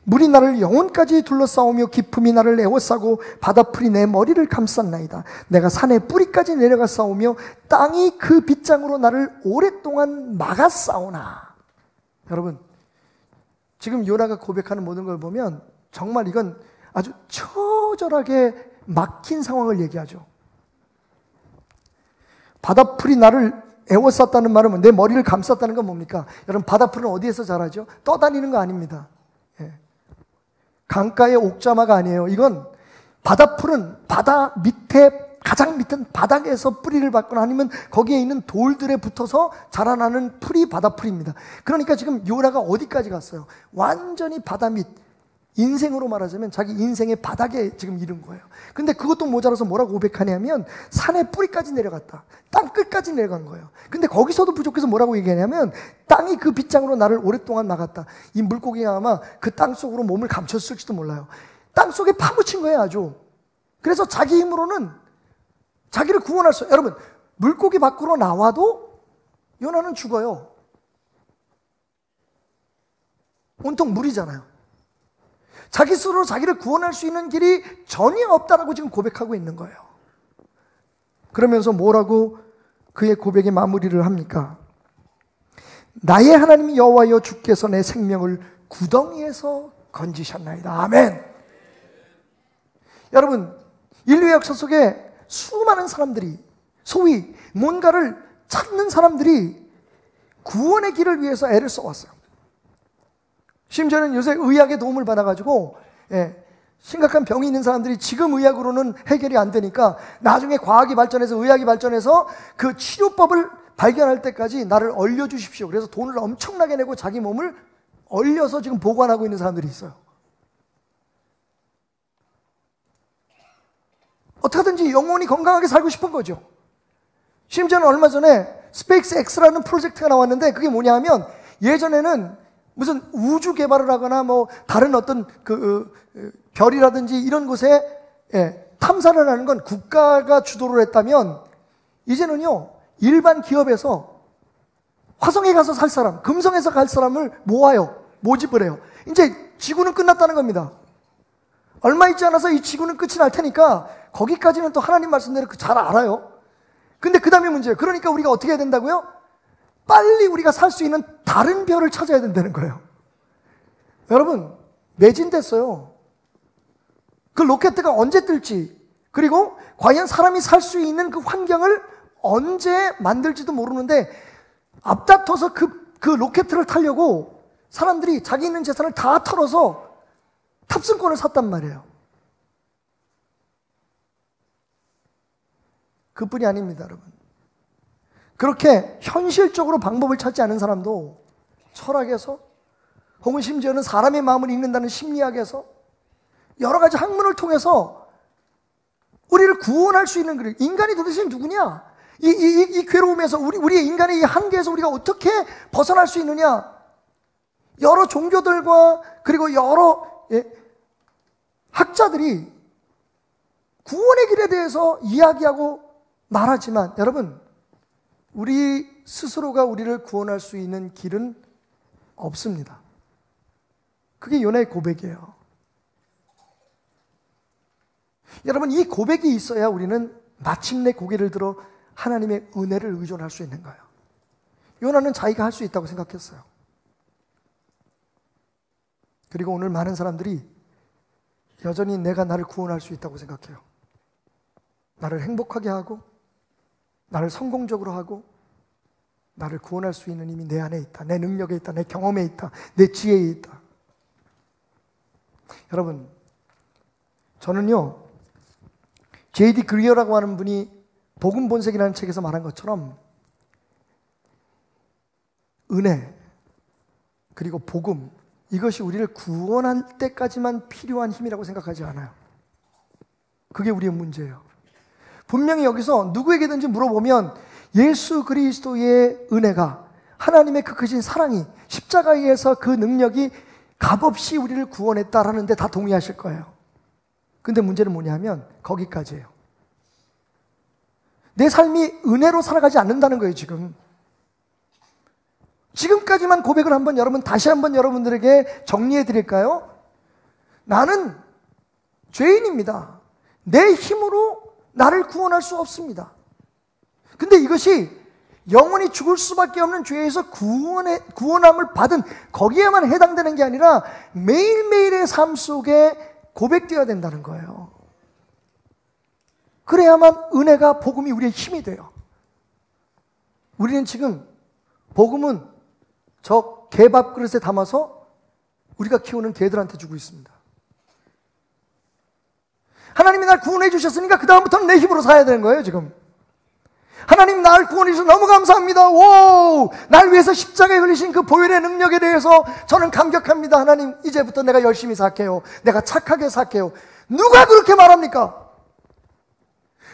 물이 나를 영혼까지 둘러싸우며 기품이 나를 에워싸고 바다풀이 내 머리를 감쌌나이다. 내가 산의 뿌리까지 내려가 싸우며 땅이 그 빗장으로 나를 오랫동안 막았사오나. 여러분, 지금 요나가 고백하는 모든 걸 보면 정말 이건 아주 처절하게 막힌 상황을 얘기하죠. 바다풀이 나를 에워쌌다는 말은, 내 머리를 감쌌다는 건 뭡니까? 여러분, 바다풀은 어디에서 자라죠? 떠다니는 거 아닙니다. 강가의 옥자마가 아니에요. 이건, 바다풀은 바다 밑에, 가장 밑은 바닥에서 뿌리를 받거나 아니면 거기에 있는 돌들에 붙어서 자라나는 풀이 바다풀입니다. 그러니까 지금 요나가 어디까지 갔어요? 완전히 바다 밑, 인생으로 말하자면 자기 인생의 바닥에 지금 이른 거예요. 근데 그것도 모자라서 뭐라고 고백하냐면 산의 뿌리까지 내려갔다, 땅 끝까지 내려간 거예요. 근데 거기서도 부족해서 뭐라고 얘기하냐면 땅이 그 빗장으로 나를 오랫동안 막았다. 이 물고기가 아마 그 땅 속으로 몸을 감췄을지도 몰라요. 땅 속에 파묻힌 거예요, 아주. 그래서 자기 힘으로는 자기를 구원할 수, 여러분, 물고기 밖으로 나와도 요나는 죽어요. 온통 물이잖아요. 자기 스스로 자기를 구원할 수 있는 길이 전혀 없다라고 지금 고백하고 있는 거예요. 그러면서 뭐라고 그의 고백의 마무리를 합니까? 나의 하나님 여호와여, 주께서 내 생명을 구덩이에서 건지셨나이다. 아멘. 여러분, 인류의 역사 속에 수많은 사람들이, 소위 뭔가를 찾는 사람들이 구원의 길을 위해서 애를 써왔어요. 심지어는 요새 의학의 도움을 받아가지고 심각한 병이 있는 사람들이 지금 의학으로는 해결이 안 되니까 나중에 과학이 발전해서, 의학이 발전해서 그 치료법을 발견할 때까지 나를 얼려주십시오. 그래서 돈을 엄청나게 내고 자기 몸을 얼려서 지금 보관하고 있는 사람들이 있어요. 어떻게든지 영원히 건강하게 살고 싶은 거죠. 심지어는 얼마 전에 스페이스 X라는 프로젝트가 나왔는데, 그게 뭐냐 하면, 예전에는 무슨 우주 개발을 하거나 뭐 다른 어떤 별이라든지 이런 곳에 탐사를 하는 건 국가가 주도를 했다면, 이제는요 일반 기업에서 화성에 가서 살 사람, 금성에서 갈 사람을 모집을 해요. 이제 지구는 끝났다는 겁니다. 얼마 있지 않아서 이 지구는 끝이 날 테니까 거기까지는 또 하나님 말씀대로 잘 알아요. 근데 그 다음에 문제예요. 그러니까 우리가 어떻게 해야 된다고요? 빨리 우리가 살 수 있는 다른 별을 찾아야 된다는 거예요. 여러분, 매진됐어요. 그 로켓트가 언제 뜰지, 그리고 과연 사람이 살 수 있는 그 환경을 언제 만들지도 모르는데, 앞다퉈서 그 로켓트를 타려고 사람들이 자기 있는 재산을 다 털어서 탑승권을 샀단 말이에요. 그뿐이 아닙니다, 여러분. 그렇게 현실적으로 방법을 찾지 않은 사람도 철학에서, 혹은 심지어는 사람의 마음을 읽는다는 심리학에서 여러 가지 학문을 통해서 우리를 구원할 수 있는, 인간이 도대체 누구냐? 이 괴로움에서, 우리의 인간의 이 한계에서 우리가 어떻게 벗어날 수 있느냐? 여러 종교들과 그리고 여러 학자들이 구원의 길에 대해서 이야기하고 말하지만, 여러분, 우리 스스로가 우리를 구원할 수 있는 길은 없습니다. 그게 요나의 고백이에요. 여러분, 이 고백이 있어야 우리는 마침내 고개를 들어 하나님의 은혜를 의존할 수 있는 거예요. 요나는 자기가 할 수 있다고 생각했어요. 그리고 오늘 많은 사람들이 여전히 내가 나를 구원할 수 있다고 생각해요. 나를 행복하게 하고 나를 성공적으로 하고 나를 구원할 수 있는 힘이 내 안에 있다. 내 능력에 있다. 내 경험에 있다. 내 지혜에 있다. 여러분, 저는요, J.D. 그리어라고 하는 분이 복음 본색이라는 책에서 말한 것처럼 은혜 그리고 복음, 이것이 우리를 구원할 때까지만 필요한 힘이라고 생각하지 않아요. 그게 우리의 문제예요. 분명히 여기서 누구에게든지 물어보면 예수 그리스도의 은혜가, 하나님의 그 크신 사랑이, 십자가에서 그 능력이 값없이 우리를 구원했다라는 데 다 동의하실 거예요. 근데 문제는 뭐냐면 거기까지예요. 내 삶이 은혜로 살아가지 않는다는 거예요, 지금. 지금까지만 고백을 한번 다시 한번 여러분들에게 정리해 드릴까요? 나는 죄인입니다. 내 힘으로 나를 구원할 수 없습니다. 근데 이것이 영원히 죽을 수밖에 없는 죄에서 구원함을 받은 거기에만 해당되는 게 아니라 매일매일의 삶 속에 고백되어야 된다는 거예요. 그래야만 은혜가, 복음이 우리의 힘이 돼요. 우리는 지금 복음은 저 개밥 그릇에 담아서 우리가 키우는 개들한테 주고 있습니다. 하나님이 날 구원해 주셨으니까 그 다음부터는 내 힘으로 살아야 되는 거예요, 지금. 하나님 날 구원해 주셔서 너무 감사합니다. 오, 날 위해서 십자가에 흘리신 그 보혈의 능력에 대해서 저는 감격합니다. 하나님, 이제부터 내가 열심히 살게요. 내가 착하게 살게요. 누가 그렇게 말합니까?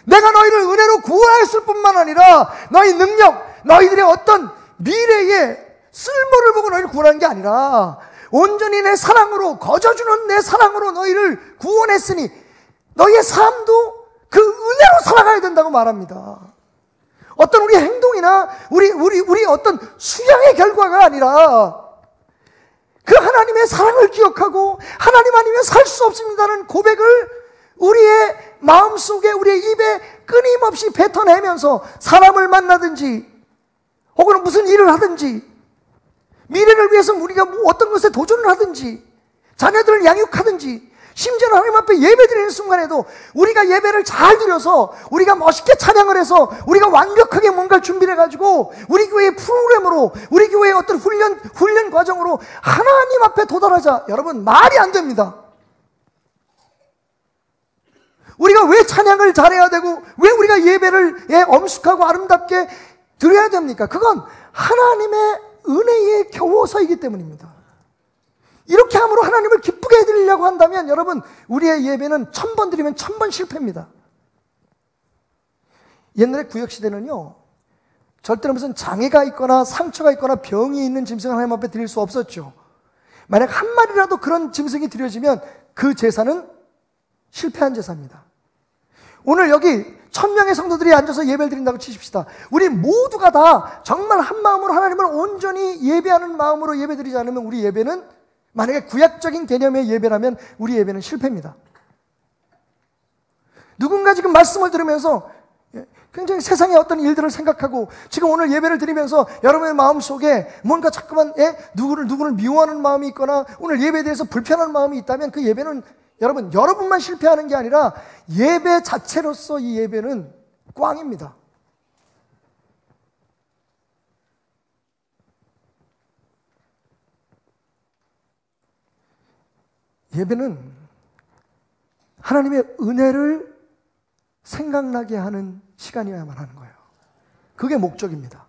내가 너희를 은혜로 구원했을 뿐만 아니라 너희 능력, 너희들의 어떤 미래의 쓸모를 보고 너희를 구원한 게 아니라 온전히 내 사랑으로, 거저주는 내 사랑으로 너희를 구원했으니 너희의 삶도 그 은혜로 살아가야 된다고 말합니다. 어떤 우리 행동이나 우리 어떤 수양의 결과가 아니라 그 하나님의 사랑을 기억하고 하나님 아니면 살 수 없습니다는 고백을 우리의 마음속에, 우리의 입에 끊임없이 뱉어내면서 사람을 만나든지 혹은 무슨 일을 하든지 미래를 위해서 우리가 어떤 것에 도전을 하든지 자녀들을 양육하든지 심지어는 하나님 앞에 예배드리는 순간에도 우리가 예배를 잘 드려서 우리가 멋있게 찬양을 해서 우리가 완벽하게 뭔가를 준비를 해가지고 우리 교회의 프로그램으로, 우리 교회의 어떤 훈련 과정으로 하나님 앞에 도달하자. 여러분, 말이 안 됩니다. 우리가 왜 찬양을 잘해야 되고 왜 우리가 예배를 엄숙하고 아름답게 드려야 됩니까? 그건 하나님의 은혜에 겨워서이기 때문입니다. 이렇게 함으로 하나님을 기쁘게 해드리려고 한다면 여러분, 우리의 예배는 1000번 드리면 1000번 실패입니다. 옛날에 구역시대는요, 절대로 무슨 장애가 있거나 상처가 있거나 병이 있는 짐승을 하나님 앞에 드릴 수 없었죠. 만약 한 마리라도 그런 짐승이 드려지면 그 제사는 실패한 제사입니다. 오늘 여기 1000명의 성도들이 앉아서 예배를 드린다고 치십시다. 우리 모두가 다 정말 한 마음으로 하나님을 온전히 예배하는 마음으로 예배드리지 않으면 우리 예배는, 만약에 구약적인 개념의 예배라면 우리 예배는 실패입니다. 누군가 지금 말씀을 들으면서 굉장히 세상의 어떤 일들을 생각하고 지금 오늘 예배를 드리면서 여러분의 마음속에 뭔가 자꾸만 누구를 미워하는 마음이 있거나 오늘 예배에 대해서 불편한 마음이 있다면 그 예배는 여러분만 실패하는 게 아니라 예배 자체로서 이 예배는 꽝입니다. 예배는 하나님의 은혜를 생각나게 하는 시간이어야만 하는 거예요. 그게 목적입니다.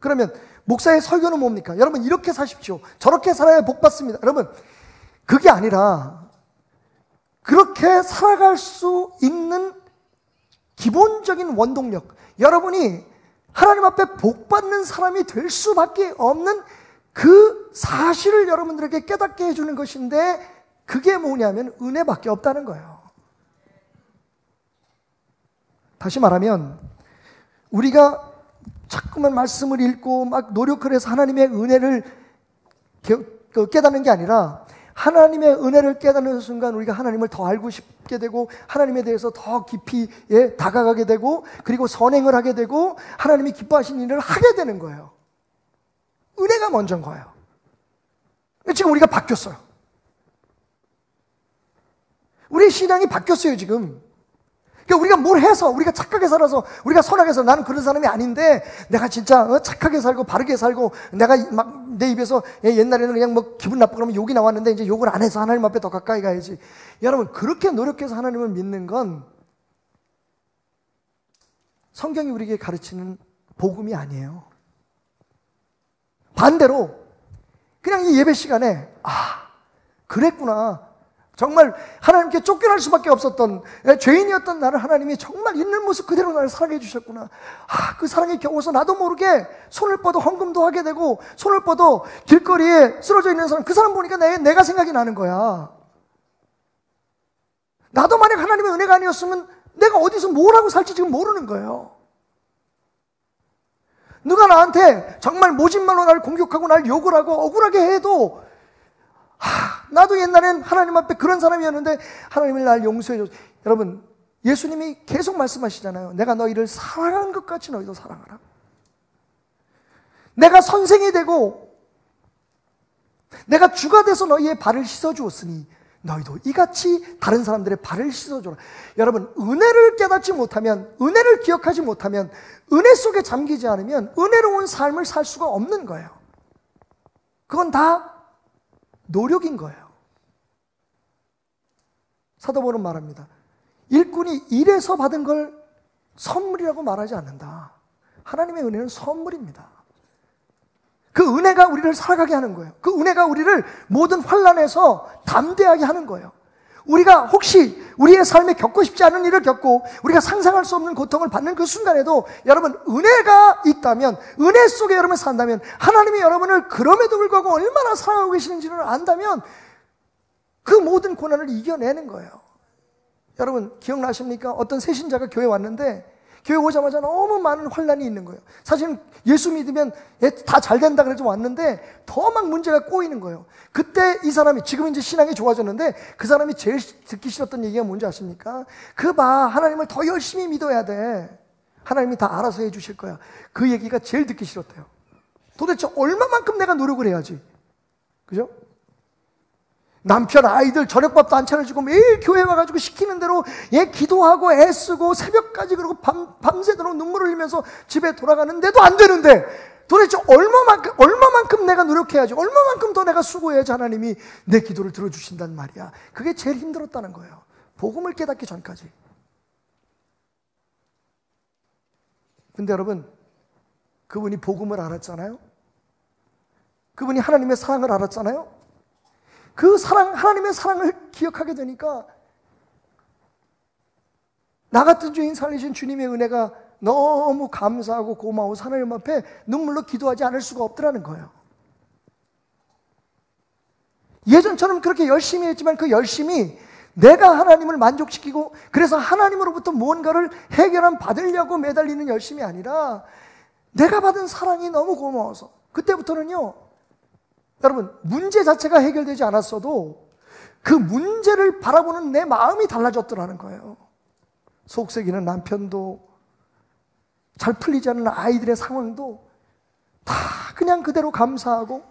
그러면 목사의 설교는 뭡니까? 여러분, 이렇게 사십시오. 저렇게 살아야 복 받습니다. 여러분, 그게 아니라 그렇게 살아갈 수 있는 기본적인 원동력, 여러분이 하나님 앞에 복 받는 사람이 될 수밖에 없는 그 사실을 여러분들에게 깨닫게 해주는 것인데, 그게 뭐냐면 은혜밖에 없다는 거예요. 다시 말하면 우리가 자꾸만 말씀을 읽고 막 노력을 해서 하나님의 은혜를 깨닫는 게 아니라 하나님의 은혜를 깨닫는 순간 우리가 하나님을 더 알고 싶게 되고 하나님에 대해서 더 깊이 다가가게 되고 그리고 선행을 하게 되고 하나님이 기뻐하시는 일을 하게 되는 거예요. 은혜가 먼저인 거예요. 지금 우리가 바뀌었어요. 우리의 신앙이 바뀌었어요, 지금. 그러니까 우리가 뭘 해서, 우리가 착하게 살아서, 우리가 선하게 살아서, 나는 그런 사람이 아닌데, 내가 진짜 착하게 살고, 바르게 살고, 내가 막 내 입에서 옛날에는 그냥 뭐 기분 나쁘고 그러면 욕이 나왔는데, 이제 욕을 안 해서 하나님 앞에 더 가까이 가야지. 여러분, 그렇게 노력해서 하나님을 믿는 건 성경이 우리에게 가르치는 복음이 아니에요. 반대로, 그냥 이 예배 시간에, 그랬구나. 정말 하나님께 쫓겨날 수밖에 없었던 죄인이었던 나를 하나님이 정말 있는 모습 그대로 나를 사랑해 주셨구나. 그 사랑에 겨워서 나도 모르게 손을 뻗어 헌금도 하게 되고 손을 뻗어 길거리에 쓰러져 있는 사람, 그 사람 보니까 내가 생각이 나는 거야. 나도 만약 하나님의 은혜가 아니었으면 내가 어디서 뭘 하고 살지 지금 모르는 거예요. 누가 나한테 정말 모진말로 나를 공격하고 나를 욕을 하고 억울하게 해도 나도 옛날엔 하나님 앞에 그런 사람이었는데 하나님이 날 용서해 줬어. 여러분, 예수님이 계속 말씀하시잖아요. 내가 너희를 사랑한 것 같이 너희도 사랑하라. 내가 선생이 되고 내가 주가 돼서 너희의 발을 씻어주었으니 너희도 이같이 다른 사람들의 발을 씻어줘라. 여러분, 은혜를 깨닫지 못하면, 은혜를 기억하지 못하면, 은혜 속에 잠기지 않으면 은혜로운 삶을 살 수가 없는 거예요. 그건 다 노력인 거예요. 사도 바울은 말합니다. 일꾼이 일해서 받은 걸 선물이라고 말하지 않는다. 하나님의 은혜는 선물입니다. 그 은혜가 우리를 살아가게 하는 거예요. 그 은혜가 우리를 모든 환난에서 담대하게 하는 거예요. 우리가 혹시 우리의 삶에 겪고 싶지 않은 일을 겪고 우리가 상상할 수 없는 고통을 받는 그 순간에도 여러분, 은혜가 있다면, 은혜 속에 여러분 산다면, 하나님이 여러분을 그럼에도 불구하고 얼마나 사랑하고 계시는지를 안다면 그 모든 고난을 이겨내는 거예요. 여러분, 기억나십니까? 어떤 새신자가 교회 왔는데 교회 오자마자 너무 많은 환난이 있는 거예요. 사실은 예수 믿으면 다 잘 된다 그래서 왔는데 더 막 문제가 꼬이는 거예요. 그때 이 사람이, 지금 이제 신앙이 좋아졌는데 그 사람이 제일 듣기 싫었던 얘기가 뭔지 아십니까? 하나님을 더 열심히 믿어야 돼. 하나님이 다 알아서 해주실 거야. 그 얘기가 제일 듣기 싫었대요. 도대체 얼마만큼 내가 노력을 해야지? 그죠? 남편, 아이들 저녁밥도 안 차려주고 매일 교회 와가지고 시키는 대로 기도하고 애쓰고 새벽까지 그러고 밤새도록 눈물을 흘리면서 집에 돌아가는데도 안 되는데 도대체 얼마만큼 내가 노력해야지, 얼마만큼 더 내가 수고해야지 하나님이 내 기도를 들어주신단 말이야. 그게 제일 힘들었다는 거예요. 복음을 깨닫기 전까지. 근데 여러분, 그분이 복음을 알았잖아요. 그분이 하나님의 사랑을 알았잖아요. 그 하나님의 사랑을 기억하게 되니까 나 같은 죄인 살리신 주님의 은혜가 너무 감사하고 고마워서 하나님 앞에 눈물로 기도하지 않을 수가 없더라는 거예요. 예전처럼 그렇게 열심히 했지만 그 열심이 내가 하나님을 만족시키고 그래서 하나님으로부터 무언가를 받으려고 매달리는 열심이 아니라 내가 받은 사랑이 너무 고마워서, 그때부터는요, 여러분, 문제 자체가 해결되지 않았어도 그 문제를 바라보는 내 마음이 달라졌더라는 거예요. 속썩이는 남편도, 잘 풀리지 않는 아이들의 상황도 다 그냥 그대로 감사하고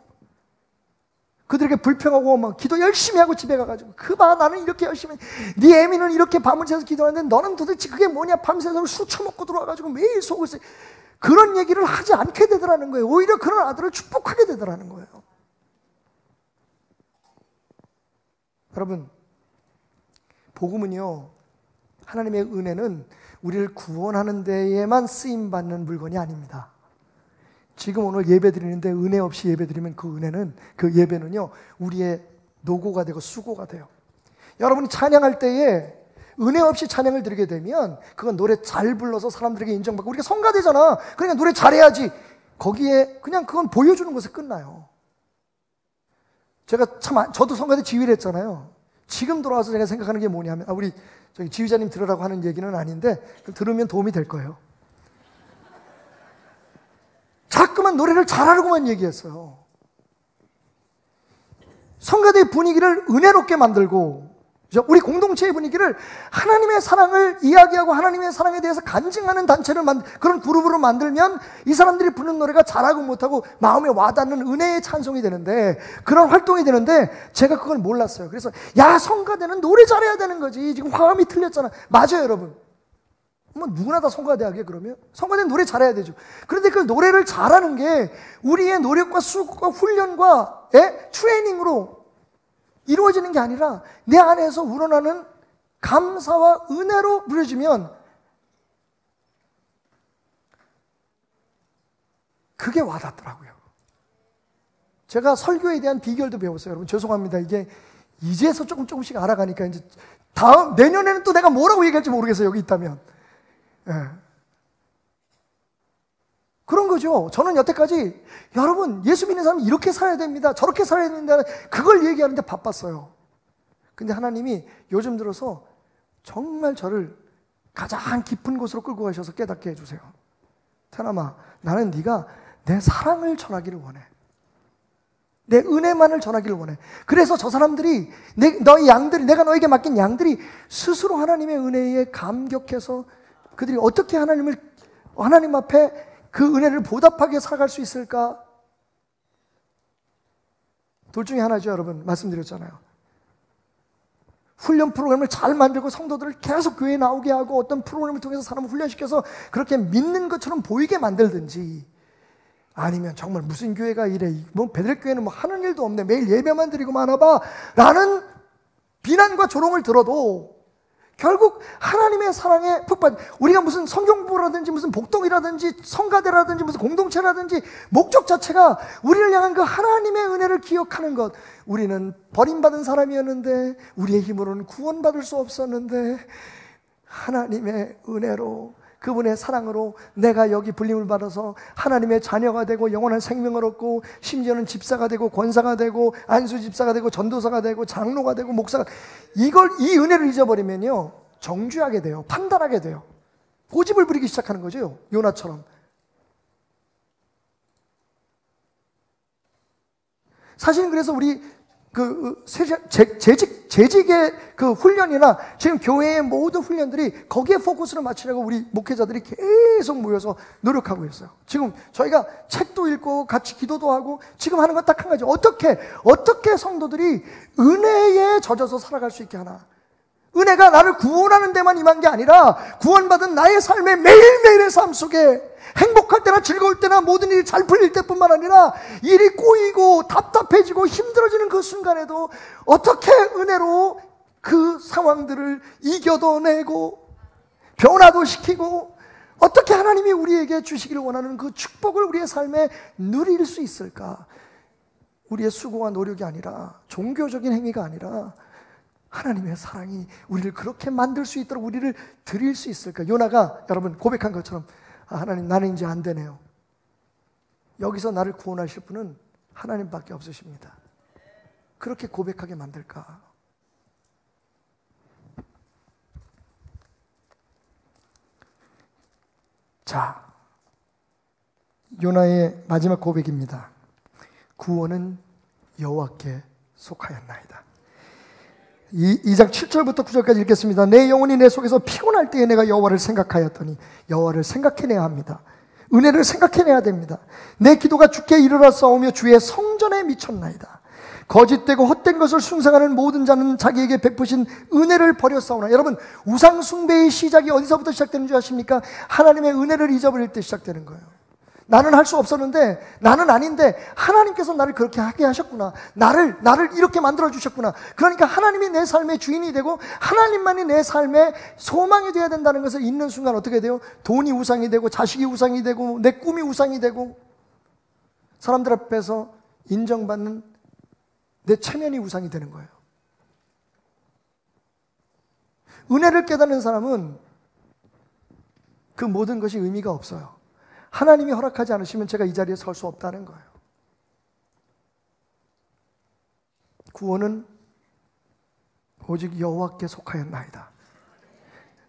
그들에게 불평하고 막 기도 열심히 하고 집에 가가지고 나는 이렇게 열심히, 네 애미는 이렇게 밤을 새서 기도하는데 너는 도대체 그게 뭐냐, 밤새도록 술 처먹고 들어와가지고 매일 속을 써. 그런 얘기를 하지 않게 되더라는 거예요. 오히려 그런 아들을 축복하게 되더라는 거예요. 여러분, 복음은요, 하나님의 은혜는 우리를 구원하는 데에만 쓰임받는 물건이 아닙니다. 지금 오늘 예배 드리는데 은혜 없이 예배 드리면 그 은혜는, 그 예배는요, 우리의 노고가 되고 수고가 돼요. 여러분이 찬양할 때에 은혜 없이 찬양을 드리게 되면 그건 노래 잘 불러서 사람들에게 인정받고 우리가 성가대잖아. 그러니까 노래 잘해야지. 거기에 그냥 그건 보여주는 것에 끝나요. 저도 성가대 지휘를 했잖아요. 지금 돌아와서 제가 생각하는 게 뭐냐면, 우리 지휘자님 들으라고 하는 얘기는 아닌데 들으면 도움이 될 거예요. 자꾸만 노래를 잘하려고만 얘기했어요. 성가대의 분위기를 은혜롭게 만들고 우리 공동체의 분위기를 하나님의 사랑을 이야기하고 하나님의 사랑에 대해서 간증하는 단체를 그런 그룹으로 만들면 이 사람들이 부르는 노래가 잘하고 못하고 마음에 와닿는 은혜의 찬송이 되는데, 그런 활동이 되는데 제가 그걸 몰랐어요. 그래서 야, 성가대는 노래 잘해야 되는 거지, 지금 화음이 틀렸잖아. 맞아요 여러분, 뭐 누구나 다 성가대 하게. 그러면 성가대는 노래 잘해야 되죠. 그런데 그 노래를 잘하는 게 우리의 노력과 수고와 훈련과 트레이닝으로 이루어지는 게 아니라 내 안에서 우러나는 감사와 은혜로 부려지면 그게 와닿더라고요. 제가 설교에 대한 비결도 배웠어요. 여러분 죄송합니다. 이게 이제서 조금씩 알아가니까 이제 내년에는 또 내가 뭐라고 얘기할지 모르겠어요. 여기 있다면. 그런 거죠. 저는 여태까지 여러분 예수 믿는 사람은 이렇게 살아야 됩니다, 저렇게 살아야 됩니다, 그걸 얘기하는데 바빴어요. 근데 하나님이 요즘 들어서 정말 저를 가장 깊은 곳으로 끌고 가셔서 깨닫게 해주세요. 태남아, 나는 네가 내 사랑을 전하기를 원해. 내 은혜만을 전하기를 원해. 그래서 저 사람들이 너희 양들이, 내가 너에게 맡긴 양들이 스스로 하나님의 은혜에 감격해서 그들이 어떻게 하나님 앞에 그 은혜를 보답하게 살아갈 수 있을까? 둘 중에 하나죠. 여러분 말씀드렸잖아요. 훈련 프로그램을 잘 만들고 성도들을 계속 교회에 나오게 하고 어떤 프로그램을 통해서 사람을 훈련시켜서 그렇게 믿는 것처럼 보이게 만들든지, 아니면 정말 무슨 교회가 이래, 뭐 베들교회는 뭐 하는 일도 없네, 매일 예배만 드리고만 하봐 라는 비난과 조롱을 들어도 결국 하나님의 사랑에 푹 빠져, 우리가 무슨 성경부라든지 무슨 복덕이라든지 성가대라든지 무슨 공동체라든지 목적 자체가 우리를 향한 그 하나님의 은혜를 기억하는 것. 우리는 버림받은 사람이었는데 우리의 힘으로는 구원받을 수 없었는데 하나님의 은혜로, 그분의 사랑으로 내가 여기 불림을 받아서 하나님의 자녀가 되고 영원한 생명을 얻고, 심지어는 집사가 되고 권사가 되고 안수 집사가 되고 전도사가 되고 장로가 되고 목사가, 이 은혜를 잊어버리면요 정죄하게 돼요. 판단하게 돼요. 고집을 부리기 시작하는 거죠. 요나처럼. 사실은 그래서 우리 재직의 그 훈련이나 지금 교회의 모든 훈련들이 거기에 포커스를 맞추려고 우리 목회자들이 계속 모여서 노력하고 있어요. 지금 저희가 책도 읽고 같이 기도도 하고 지금 하는 건 딱 한 가지. 어떻게 성도들이 은혜에 젖어서 살아갈 수 있게 하나. 은혜가 나를 구원하는 데만 임한 게 아니라 구원받은 나의 삶의 매일매일의 삶 속에 행복할 때나 즐거울 때나 모든 일이 잘 풀릴 때뿐만 아니라 일이 꼬이고 답답해지고 힘들어지는 그 순간에도 어떻게 은혜로 그 상황들을 이겨내고 변화도 시키고 어떻게 하나님이 우리에게 주시기를 원하는 그 축복을 우리의 삶에 누릴 수 있을까? 우리의 수고와 노력이 아니라, 종교적인 행위가 아니라 하나님의 사랑이 우리를 그렇게 만들 수 있도록 우리를 드릴 수 있을까? 요나가 여러분 고백한 것처럼, 하나님 나는 이제 안 되네요. 여기서 나를 구원하실 분은 하나님밖에 없으십니다. 그렇게 고백하게 만들까? 자, 요나의 마지막 고백입니다. 구원은 여호와께 속하였나이다. 2장 7절부터 9절까지 읽겠습니다. 내 영혼이 내 속에서 피곤할 때에 내가 여호와를 생각하였더니, 여호와를 생각해내야 합니다. 은혜를 생각해내야 됩니다. 내 기도가 주께 이르러 싸우며 주의 성전에 미쳤나이다. 거짓되고 헛된 것을 숭상하는 모든 자는 자기에게 베푸신 은혜를 버렸사오나. 여러분, 우상 숭배의 시작이 어디서부터 시작되는 줄 아십니까? 하나님의 은혜를 잊어버릴 때 시작되는 거예요. 나는 할 수 없었는데, 나는 아닌데 하나님께서 나를 그렇게 하게 하셨구나. 나를 이렇게 만들어 주셨구나. 그러니까 하나님이 내 삶의 주인이 되고 하나님만이 내 삶의 소망이 되어야 된다는 것을 잊는 순간 어떻게 돼요? 돈이 우상이 되고, 자식이 우상이 되고, 내 꿈이 우상이 되고, 사람들 앞에서 인정받는 내 체면이 우상이 되는 거예요. 은혜를 깨닫는 사람은 그 모든 것이 의미가 없어요. 하나님이 허락하지 않으시면 제가 이 자리에 설 수 없다는 거예요. 구원은 오직 여호와께 속하였나이다.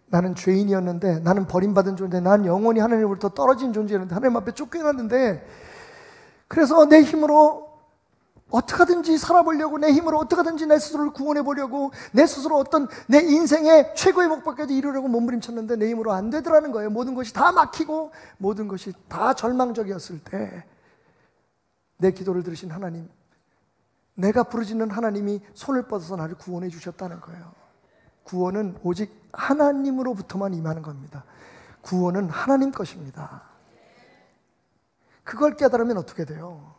나는 죄인이었는데, 나는 버림받은 존재, 나는 영원히 하나님으로부터 떨어진 존재였는데, 하나님 앞에 쫓겨났는데, 그래서 내 힘으로 어떻게 하든지 살아보려고, 내 힘으로 어떻게 하든지 내 스스로를 구원해 보려고, 내 스스로 어떤 내 인생의 최고의 목표까지 이루려고 몸부림쳤는데 내 힘으로 안 되더라는 거예요. 모든 것이 다 막히고 모든 것이 다 절망적이었을 때 내 기도를 들으신 하나님, 내가 부르짖는 하나님이 손을 뻗어서 나를 구원해 주셨다는 거예요. 구원은 오직 하나님으로부터만 임하는 겁니다. 구원은 하나님 것입니다. 그걸 깨달으면 어떻게 돼요?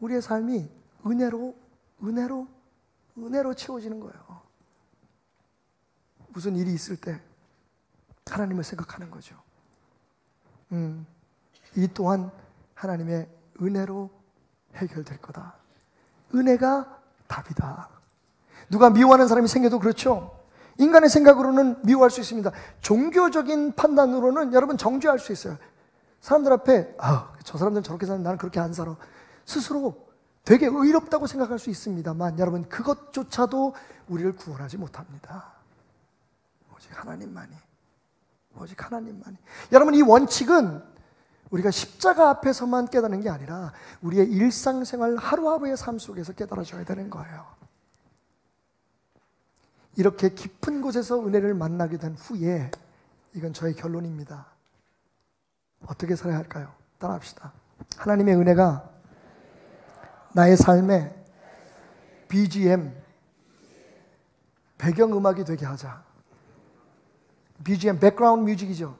우리의 삶이 은혜로 채워지는 거예요. 무슨 일이 있을 때 하나님을 생각하는 거죠. 이 또한 하나님의 은혜로 해결될 거다. 은혜가 답이다. 누가 미워하는 사람이 생겨도 그렇죠. 인간의 생각으로는 미워할 수 있습니다. 종교적인 판단으로는 여러분 정죄할 수 있어요. 사람들 앞에 저 사람들은 저렇게 사는데 나는 그렇게 안 살아. 스스로 되게 의롭다고 생각할 수 있습니다만 여러분, 그것조차도 우리를 구원하지 못합니다. 오직 하나님만이. 여러분, 이 원칙은 우리가 십자가 앞에서만 깨닫는 게 아니라 우리의 일상생활 하루하루의 삶 속에서 깨달아져야 되는 거예요. 이렇게 깊은 곳에서 은혜를 만나게 된 후에, 이건 저의 결론입니다. 어떻게 살아야 할까요? 따라합시다. 하나님의 은혜가 나의 삶의 BGM, 배경음악이 되게 하자. BGM, 백그라운드 뮤직이죠.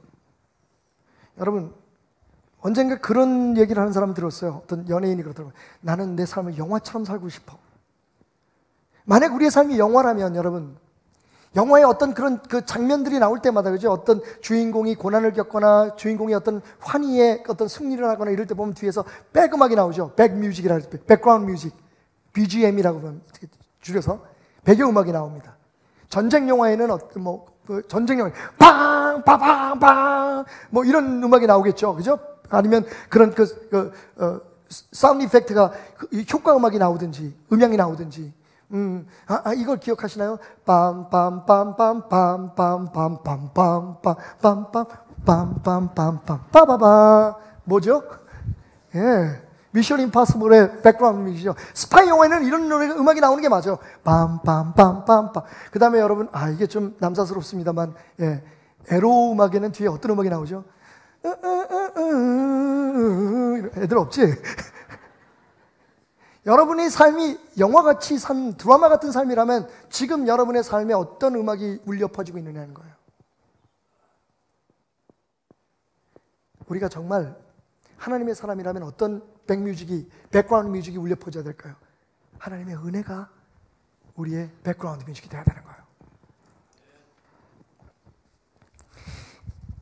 여러분, 언젠가 그런 얘기를 하는 사람 들었어요. 어떤 연예인이 그러더라고요. 나는 내 삶을 영화처럼 살고 싶어. 만약 우리의 삶이 영화라면 여러분, 영화에 어떤 그런 그 장면들이 나올 때마다, 그죠? 어떤 주인공이 고난을 겪거나 주인공이 어떤 환희의 어떤 승리를 하거나 이럴 때 보면 뒤에서 백음악이 나오죠. 백뮤직이라고 해서 백그라운드 뮤직, BGM이라고 보면 줄여서 배경음악이 나옵니다. 전쟁 영화에는 전쟁 영화 빵빵빵빵 뭐 이런 음악이 나오겠죠, 그죠? 아니면 그런 사운드 이펙트가 효과 음악이 나오든지 음향이 나오든지. 이걸 기억하시나요? 빰빰빰빰빰빰빰빰빰빰빰빰빰빰빰빰 빠바바. 뭐죠? 예, 미션 임파서블의 백그라운드 뮤직이죠. 스파이 영화에는 이런 노래 음악이 나오는 게 맞아요. 빰빰빰빰빰. 그 다음에 여러분, 이게 좀 남사스럽습니다만, 예, 에로 음악에는 뒤에 어떤 음악이 나오죠? 애들 없지? 여러분의 삶이 영화같이 산 드라마 같은 삶이라면 지금 여러분의 삶에 어떤 음악이 울려 퍼지고 있느냐는 거예요. 우리가 정말 하나님의 사람이라면 어떤 백그라운드 뮤직이 울려 퍼져야 될까요? 하나님의 은혜가 우리의 백그라운드 뮤직이 되어야 되는 거예요.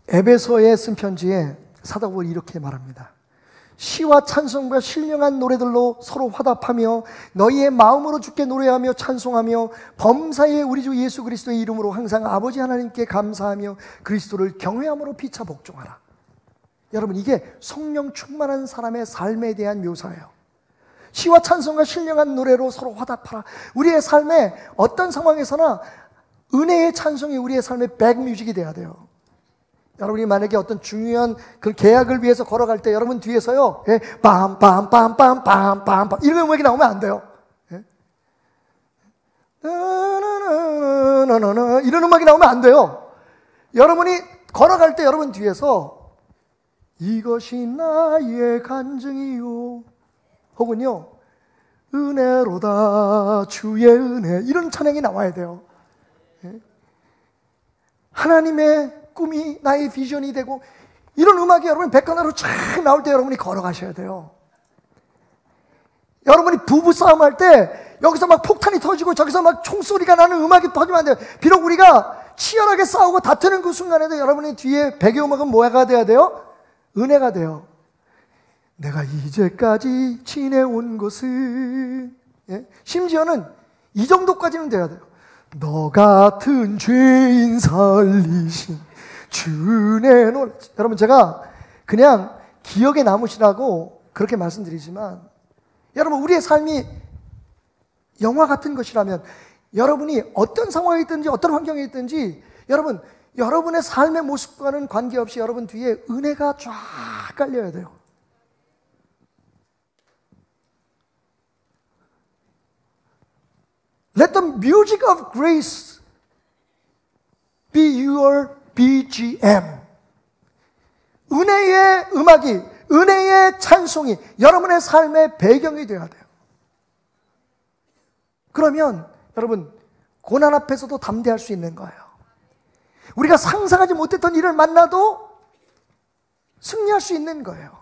에베소에 쓴 편지에 사도 바울이 이렇게 말합니다. 시와 찬송과 신령한 노래들로 서로 화답하며 너희의 마음으로 주께 노래하며 찬송하며 범사에 우리 주 예수 그리스도의 이름으로 항상 아버지 하나님께 감사하며 그리스도를 경외함으로 피차 복종하라. 여러분, 이게 성령 충만한 사람의 삶에 대한 묘사예요. 시와 찬송과 신령한 노래로 서로 화답하라. 우리의 삶에 어떤 상황에서나 은혜의 찬송이 우리의 삶의 백뮤직이 돼야 돼요. 여러분이 만약에 어떤 중요한 그 계약을 위해서 걸어갈 때 여러분 뒤에서요, 예, 빰빰빰빰빰빰빰 이런 음악이 나오면 안 돼요. 예? 이런 음악이 나오면 안 돼요. 여러분이 걸어갈 때 여러분 뒤에서 이것이 나의 간증이요, 혹은요, 은혜로다 주의 은혜, 이런 찬양이 나와야 돼요. 예? 하나님의 꿈이 나의 비전이 되고, 이런 음악이 여러분 백화나로 쫙 나올 때 여러분이 걸어가셔야 돼요. 여러분이 부부싸움 할 때 여기서 막 폭탄이 터지고 저기서 막 총소리가 나는 음악이 터지면 안 돼요. 비록 우리가 치열하게 싸우고 다투는 그 순간에도 여러분의 뒤에 배경음악은 뭐가 돼야 돼요? 은혜가 돼요. 내가 이제까지 지내온 것은, 예? 심지어는 이 정도까지는 돼야 돼요. 너 같은 죄인 살리신 주의 노래. 여러분, 제가 그냥 기억에 남으시라고 그렇게 말씀드리지만, 여러분, 우리의 삶이 영화 같은 것이라면 여러분이 어떤 상황에 있든지 어떤 환경에 있든지 여러분 여러분의 삶의 모습과는 관계없이 여러분 뒤에 은혜가 쫙 깔려야 돼요. Let the music of grace be your BGM. 은혜의 음악이, 은혜의 찬송이 여러분의 삶의 배경이 되어야 돼요. 그러면 여러분 고난 앞에서도 담대할 수 있는 거예요. 우리가 상상하지 못했던 일을 만나도 승리할 수 있는 거예요.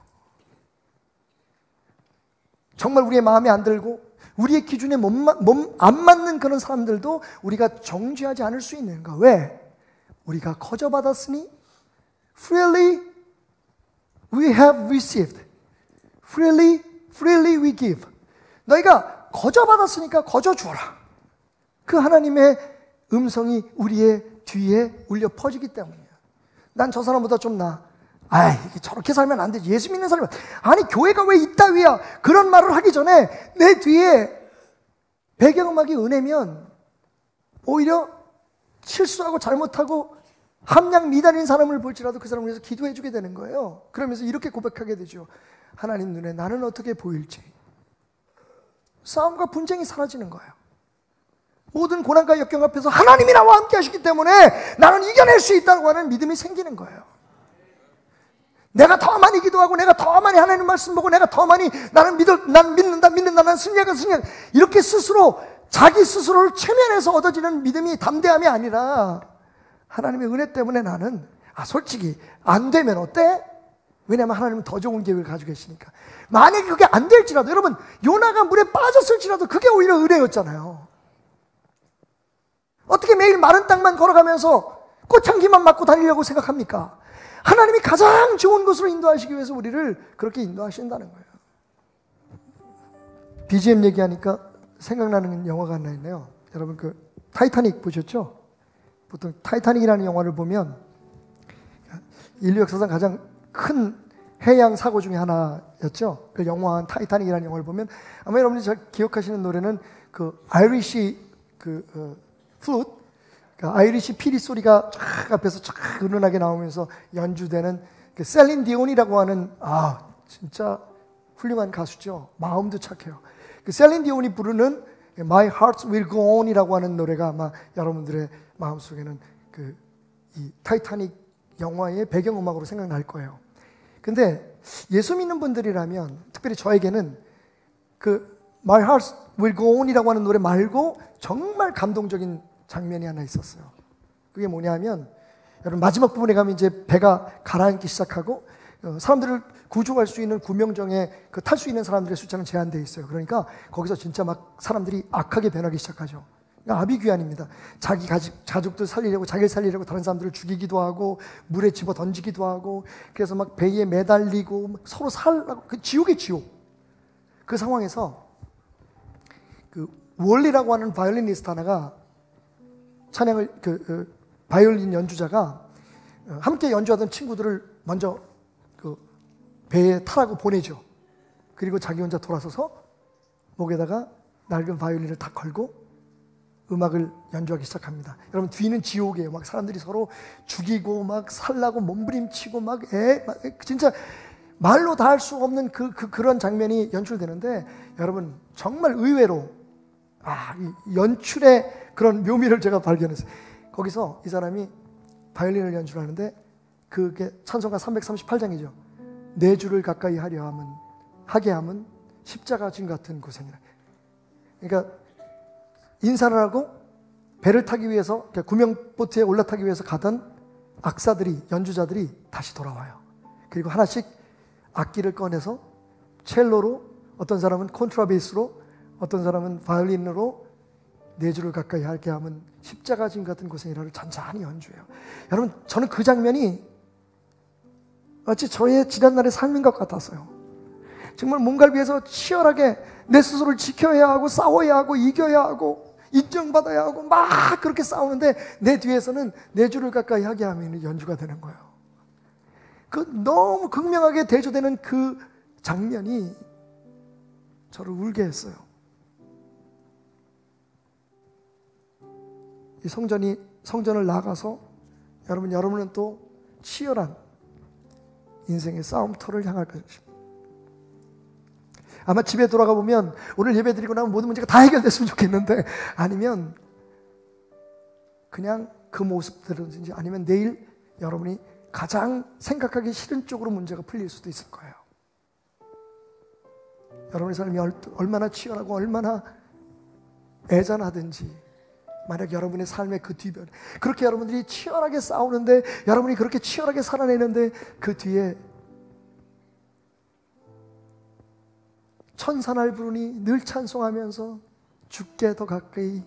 정말 우리의 마음에 안 들고 우리의 기준에 안 맞는 그런 사람들도 우리가 정죄하지 않을 수 있는 거. 왜? 우리가 거저받았으니 freely we have received. freely we give. 너희가 거저받았으니까 거저 주어라. 그 하나님의 음성이 우리의 뒤에 울려 퍼지기 때문이에요. 난 저 사람보다 좀 나아. 아이, 저렇게 살면 안 되지. 예수 믿는 사람은. 아니, 교회가 왜 이따위야? 그런 말을 하기 전에 내 뒤에 배경음악이 은혜면 오히려 실수하고 잘못하고 함량 미달인 사람을 볼지라도 그 사람을 위해서 기도해 주게 되는 거예요. 그러면서 이렇게 고백하게 되죠. 하나님 눈에 나는 어떻게 보일지. 싸움과 분쟁이 사라지는 거예요. 모든 고난과 역경 앞에서 하나님이 나와 함께 하시기 때문에 나는 이겨낼 수 있다고 하는 믿음이 생기는 거예요. 내가 더 많이 기도하고 내가 더 많이 하나님 말씀 보고 내가 더 많이 난 믿는다 나는 승리하겠다 이렇게 스스로 자기 스스로를 최면해서 얻어지는 믿음이 담대함이 아니라 하나님의 은혜 때문에 나는 솔직히 안 되면 어때? 왜냐하면 하나님은 더 좋은 계획을 가지고 계시니까. 만약에 그게 안 될지라도 여러분 요나가 물에 빠졌을지라도 그게 오히려 은혜였잖아요. 어떻게 매일 마른 땅만 걸어가면서 꽃향기만 맡고 다니려고 생각합니까? 하나님이 가장 좋은 곳으로 인도하시기 위해서 우리를 그렇게 인도하신다는 거예요. BGM 얘기하니까 생각나는 영화가 하나 있네요. 여러분 그 타이타닉 보셨죠? 보통 타이타닉이라는 영화를 보면 인류 역사상 가장 큰 해양 사고 중에 하나였죠. 그 영화 타이타닉이라는 영화를 보면 아마 여러분이 잘 기억하시는 노래는 그 아이리시 플루트, 그러니까 아이리시 피리 소리가 쫙 앞에서 쫙 은은하게 나오면서 연주되는 그 셀린 디온이라고 하는 진짜 훌륭한 가수죠. 마음도 착해요. 그 셀린 디온이 부르는 My Heart Will Go On이라고 하는 노래가 아마 여러분들의 마음속에는 이 타이타닉 영화의 배경음악으로 생각날 거예요. 근데 예수 믿는 분들이라면 특별히 저에게는 그 My Heart Will Go On이라고 하는 노래 말고 정말 감동적인 장면이 하나 있었어요. 그게 뭐냐면 여러분 마지막 부분에 가면 이제 배가 가라앉기 시작하고 사람들을 구조할 수 있는 구명정에 탈 수 있는 사람들의 숫자는 제한되어 있어요. 그러니까 거기서 진짜 막 사람들이 악하게 변하기 시작하죠. 그러니까 아비규환입니다. 자기 가족들 살리려고 자기를 살리려고 다른 사람들을 죽이기도 하고 물에 집어 던지기도 하고 그래서 막 배에 매달리고 서로 살라고 그 지옥의 지옥. 그 상황에서 그 월리라고 하는 바이올리니스트 하나가 찬양을 바이올린 연주자가 함께 연주하던 친구들을 먼저 그 배에 타라고 보내죠. 그리고 자기 혼자 돌아서서 목에다가 낡은 바이올린을 딱 걸고 음악을 연주하기 시작합니다. 여러분 뒤는 지옥이에요. 막 사람들이 서로 죽이고 막 살라고 몸부림치고 막 진짜 말로 다 할 수 없는 그런 장면이 연출되는데 여러분 정말 의외로 이 연출의 그런 묘미를 제가 발견했어요. 거기서 이 사람이 바이올린을 연주하는데 그게 찬송가 338장이죠. 내 주를 가까이 하게 함은 십자가 진 같은 고생이라. 그러니까 인사를 하고 배를 타기 위해서 구명보트에 올라타기 위해서 가던 악사들이 연주자들이 다시 돌아와요. 그리고 하나씩 악기를 꺼내서 첼로로 어떤 사람은 콘트라베이스로 어떤 사람은 바이올린으로 내 주를 가까이 하게 하면 십자가 진 같은 고생이라를 잔잔히 연주해요. 여러분 저는 그 장면이 마치 저의 지난날의 삶인 것 같았어요. 정말 뭔가를 위해서 치열하게 내 스스로를 지켜야 하고 싸워야 하고 이겨야 하고 인정받아야 하고 막 그렇게 싸우는데 내 뒤에서는 내 주를 가까이 하게 하면 연주가 되는 거예요. 그 너무 극명하게 대조되는 그 장면이 저를 울게 했어요. 이 성전을 나가서 여러분은 또 치열한 인생의 싸움터를 향할 것입니다. 아마 집에 돌아가 보면 오늘 예배 드리고 나면 모든 문제가 다 해결됐으면 좋겠는데, 아니면 그냥 그 모습대로든지, 아니면 내일 여러분이 가장 생각하기 싫은 쪽으로 문제가 풀릴 수도 있을 거예요. 여러분의 삶이 얼마나 치열하고 얼마나 애잔하든지, 만약 여러분의 삶의 그 뒤변, 그렇게 여러분들이 치열하게 싸우는데, 여러분이 그렇게 치열하게 살아내는데, 그 뒤에 천사날 부르니 늘 찬송하면서 주께 더 가까이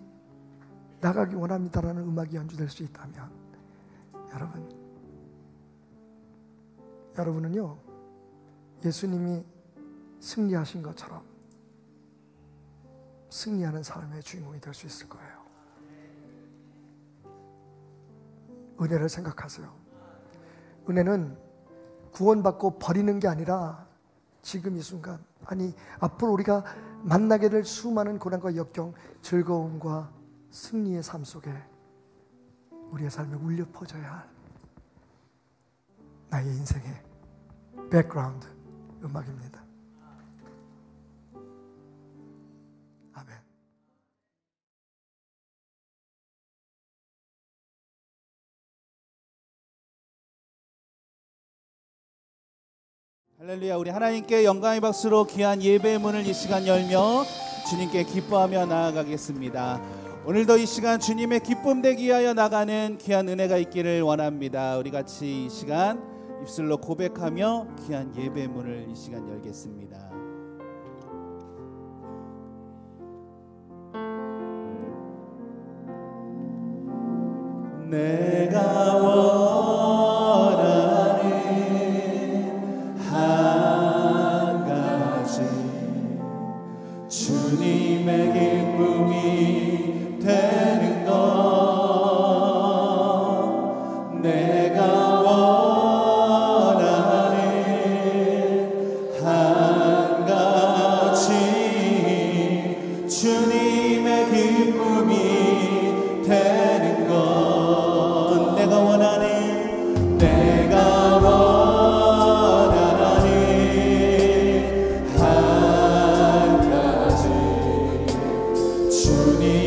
나가기 원합니다라는 음악이 연주될 수 있다면, 여러분은요, 예수님이 승리하신 것처럼 승리하는 삶의 주인공이 될 수 있을 거예요. 은혜를 생각하세요. 은혜는 구원받고 버리는 게 아니라 지금 이 순간, 아니 앞으로 우리가 만나게 될 수많은 고난과 역경, 즐거움과 승리의 삶 속에 우리의 삶에 울려 퍼져야 할 나의 인생의 백그라운드 음악입니다. 아멘.
할렐루야. 우리 하나님께 영광의 박수로 귀한 예배의 문을 이 시간 열며 주님께 기뻐하며 나아가겠습니다. 오늘도 이 시간 주님의 기쁨 되기 위하여 나가는 귀한 은혜가 있기를 원합니다. 우리 같이 이 시간 입술로 고백하며 귀한 예배의 문을 이 시간 열겠습니다. 내가 원하는 한 가지, 주님의 기쁨이 되는 것. 내가 원하는 한 가지, 주님의 기쁨이 되는 것. 내가 원하는 한 가지, 주님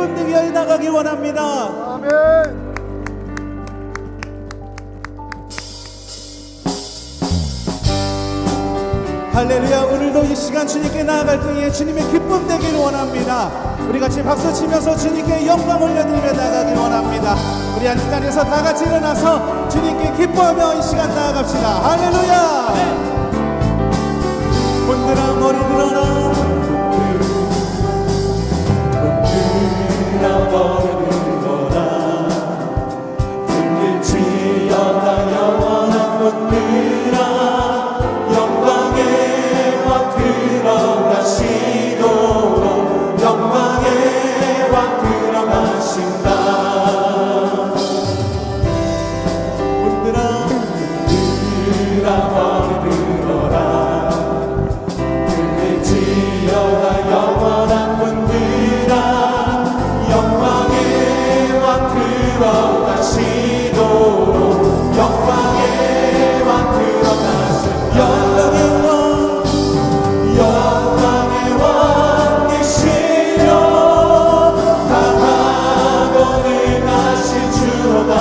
기쁨 되게 하여 나가기 원합니다.
아멘.
할렐루야. 오늘도 이 시간 주님께 나아갈 때에 주님의 기쁨 되기를 원합니다. 우리 같이 박수 치면서 주님께 영광 올려드리며 나가길 원합니다. 우리 한 시간에서 다 같이 일어나서 주님께 기뻐하며 이 시간 나아갑시다. 할렐루야. 분들아 머리 들어라.
분들아 머리 들어라. 들릴지어다 영원한 분들아. 영광의 왕 들어가시도록 영광의 왕 들어가신다. 분들아 머리 들어라. 들릴지어다 영원한 분들아. 영광의 왕 들어가시도록 영광의 왕 들어가신다. 영광의 왕 계시려 강하고 능하신 주로다.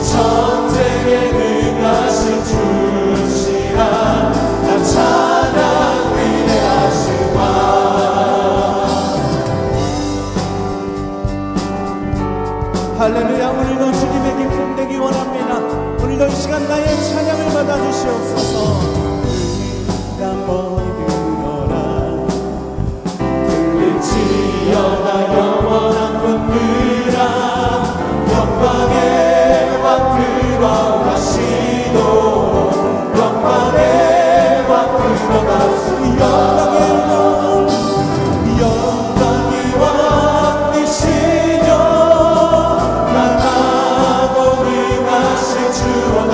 전쟁에 능하신 주시라. 나 찬양 위대하신 왕.
할렐루야. 오늘도 주님의 기쁨 되기 원합니다. 오늘도 이 시간 나의 찬양을 받아주시옵소서.
들릴지어다 영원한 분들아. 영광의 왕 들어가시도록 영광의 왕 들어가시도록 영광의 왕이시여 강하고 능하신 주로다.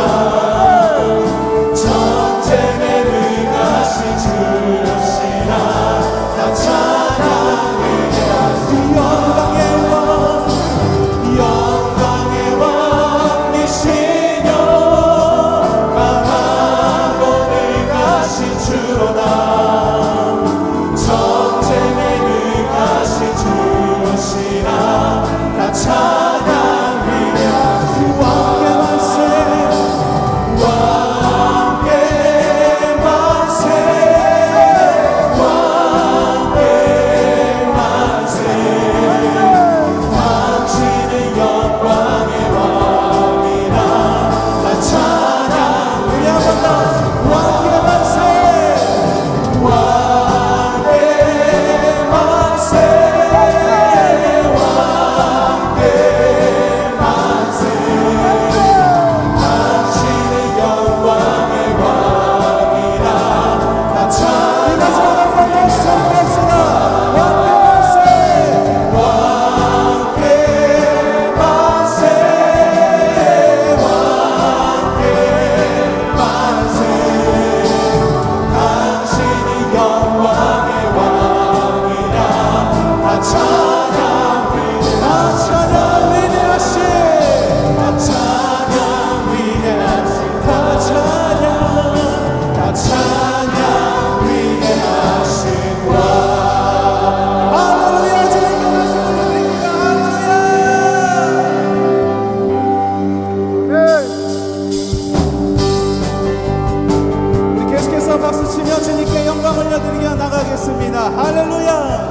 전쟁에 능하신 주시라. 나 찬양 위대하신 영광의 왕이시여 강하고 능하신 주로다. 전쟁에 능하신 주시라. 나 찬양 위대하신 왕의 만세. 왕의 만세. 당신은 영광의 왕이라. 나 찬양 위대하다. 왕의 만세. 왕의 만세. 당신은 영광의 왕이라. 나 찬양 위대하다.
박수 치며 주님께 영광 올려드리며 나가겠습니다. 할렐루야.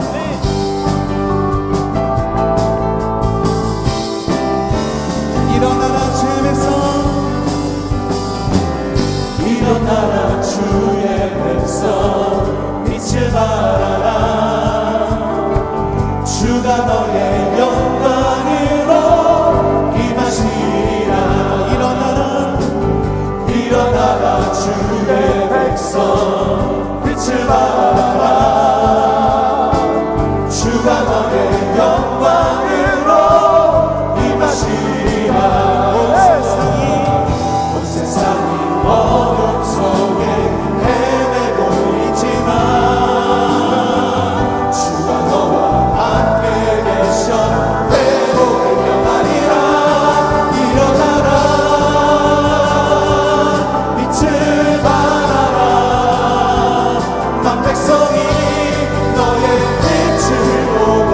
일어나라 주의 백성.
일어나라 주의 백성. 빛을 발하라. 주가 너의 영광으로 임하시리라. 일어나라 주의 백성. 빛을 발하라. 주가 너의 영광으로 임하시리라. 온 세상이 어둠 속에 헤매고 있지만 주가 너와 함께 계셔 회복을 명하리라. 일어나라. 빛을 발하라. 만 백성이 너의 빛을 보고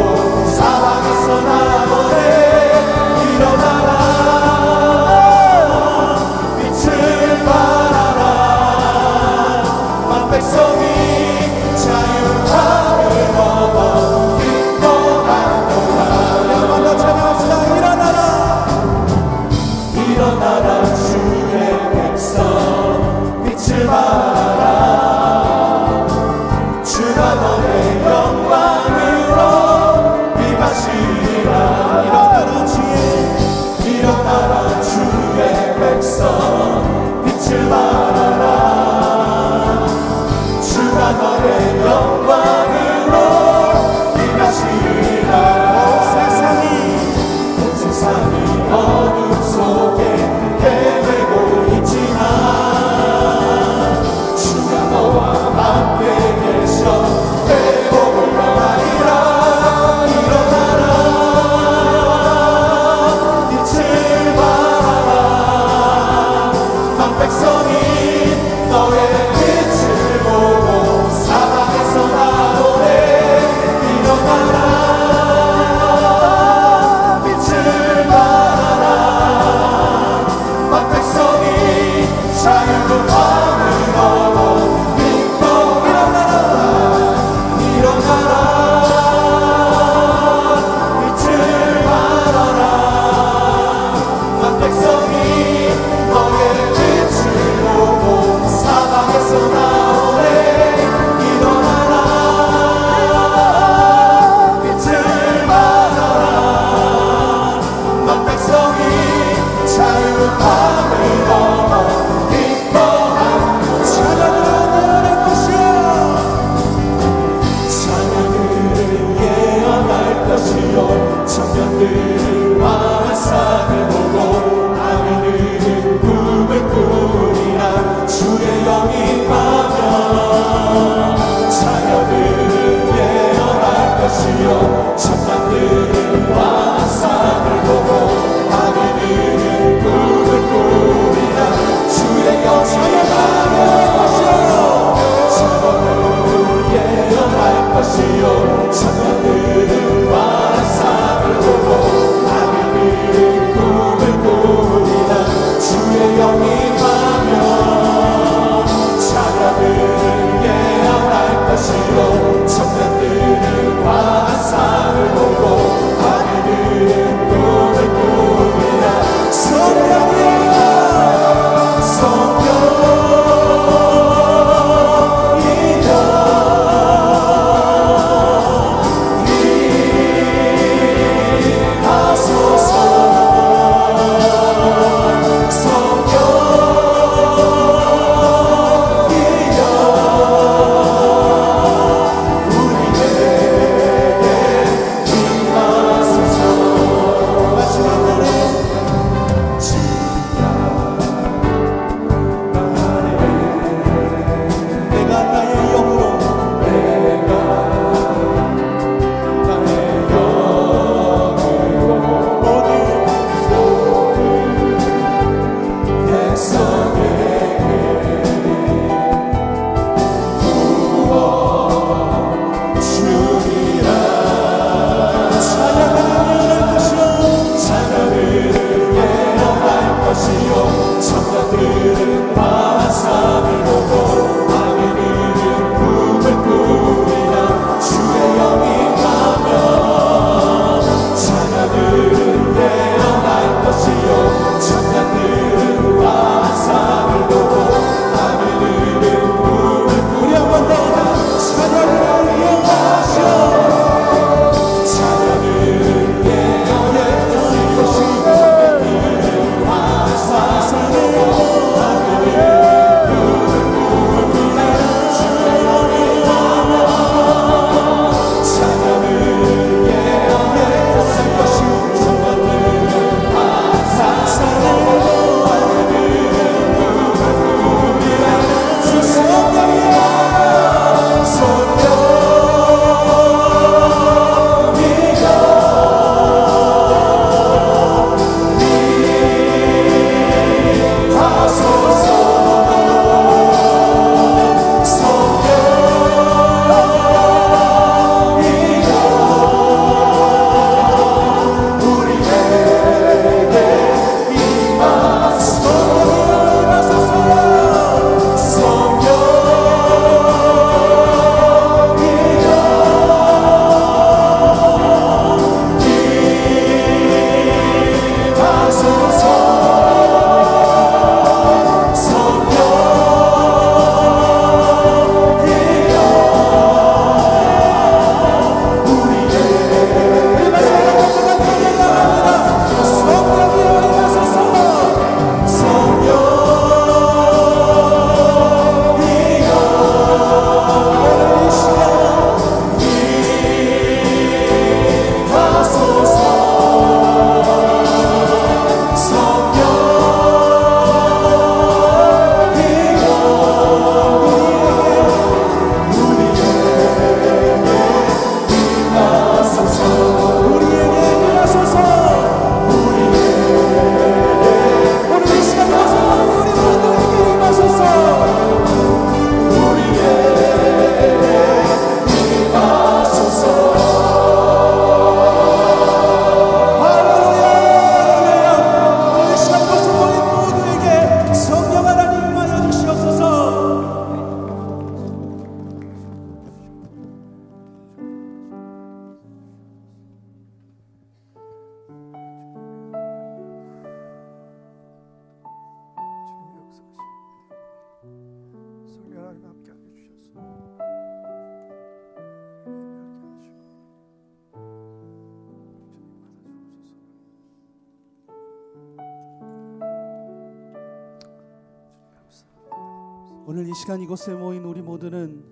오늘 이 시간 이곳에 모인 우리 모두는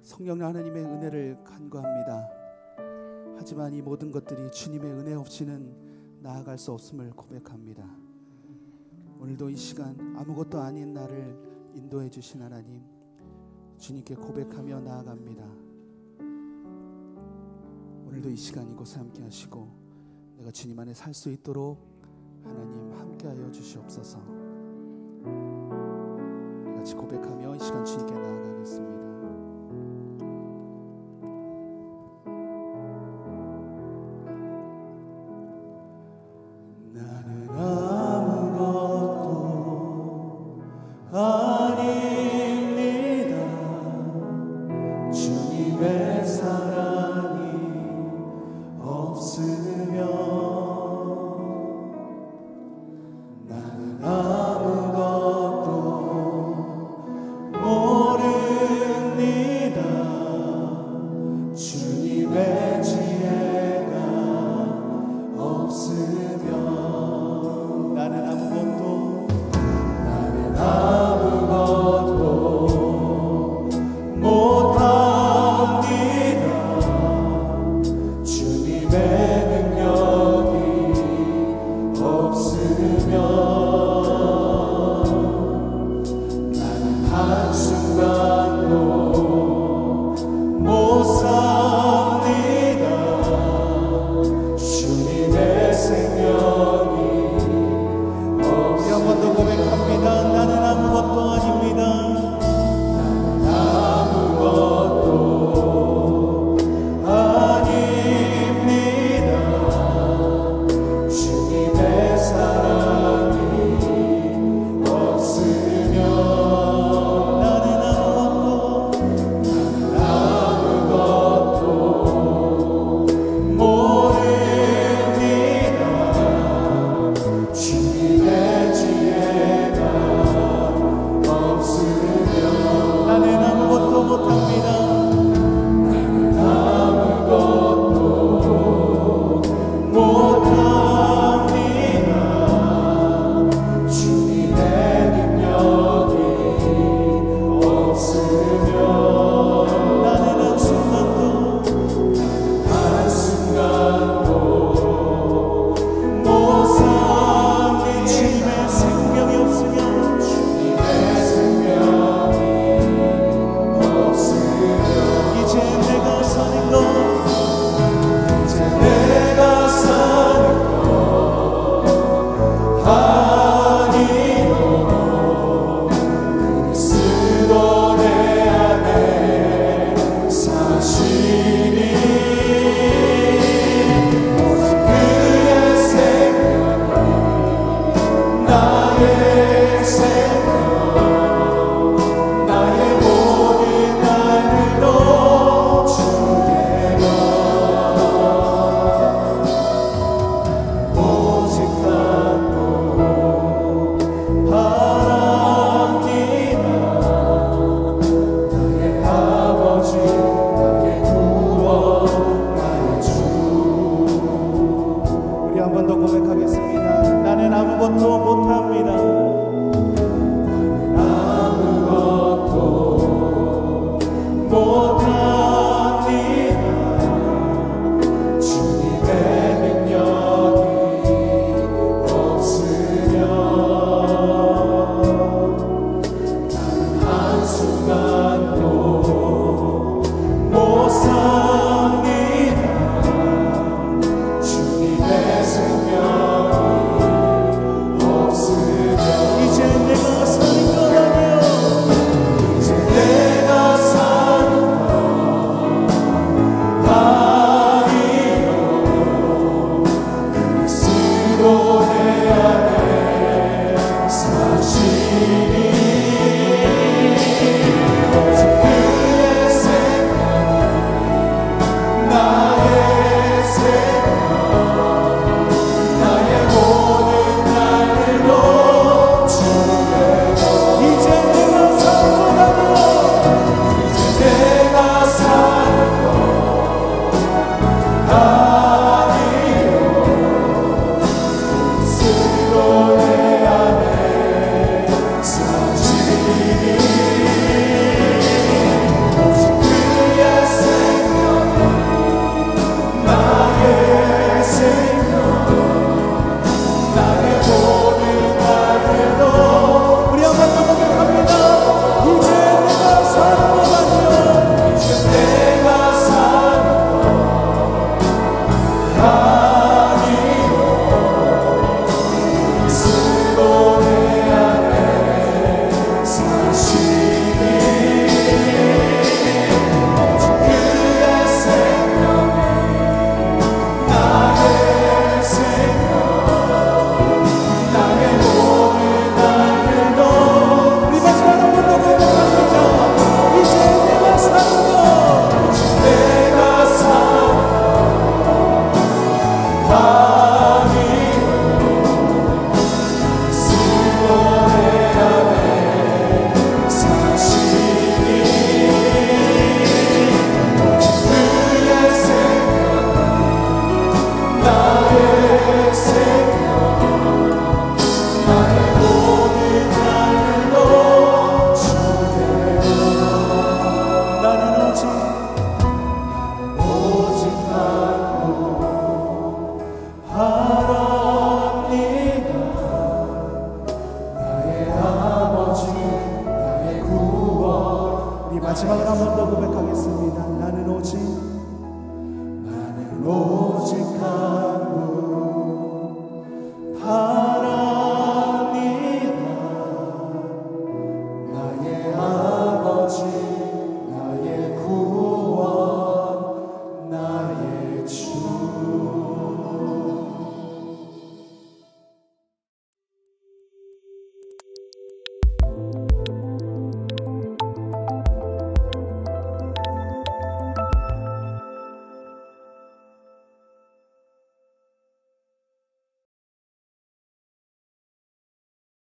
성령 하나님의 은혜를 간구합니다. 하지만 이 모든 것들이 주님의 은혜 없이는 나아갈 수 없음을 고백합니다. 오늘도 이 시간 아무것도 아닌 나를 인도해 주신 하나님, 주님께 고백하며 나아갑니다. 오늘도 이 시간 이곳에 함께 하시고 내가 주님 안에 살 수 있도록 하나님 함께하여 주시옵소서. 같이 고백하며 이 시간 주님께 나아가겠습니다.
나는 아무것도 아닙니다. 주님의 사랑이 없으면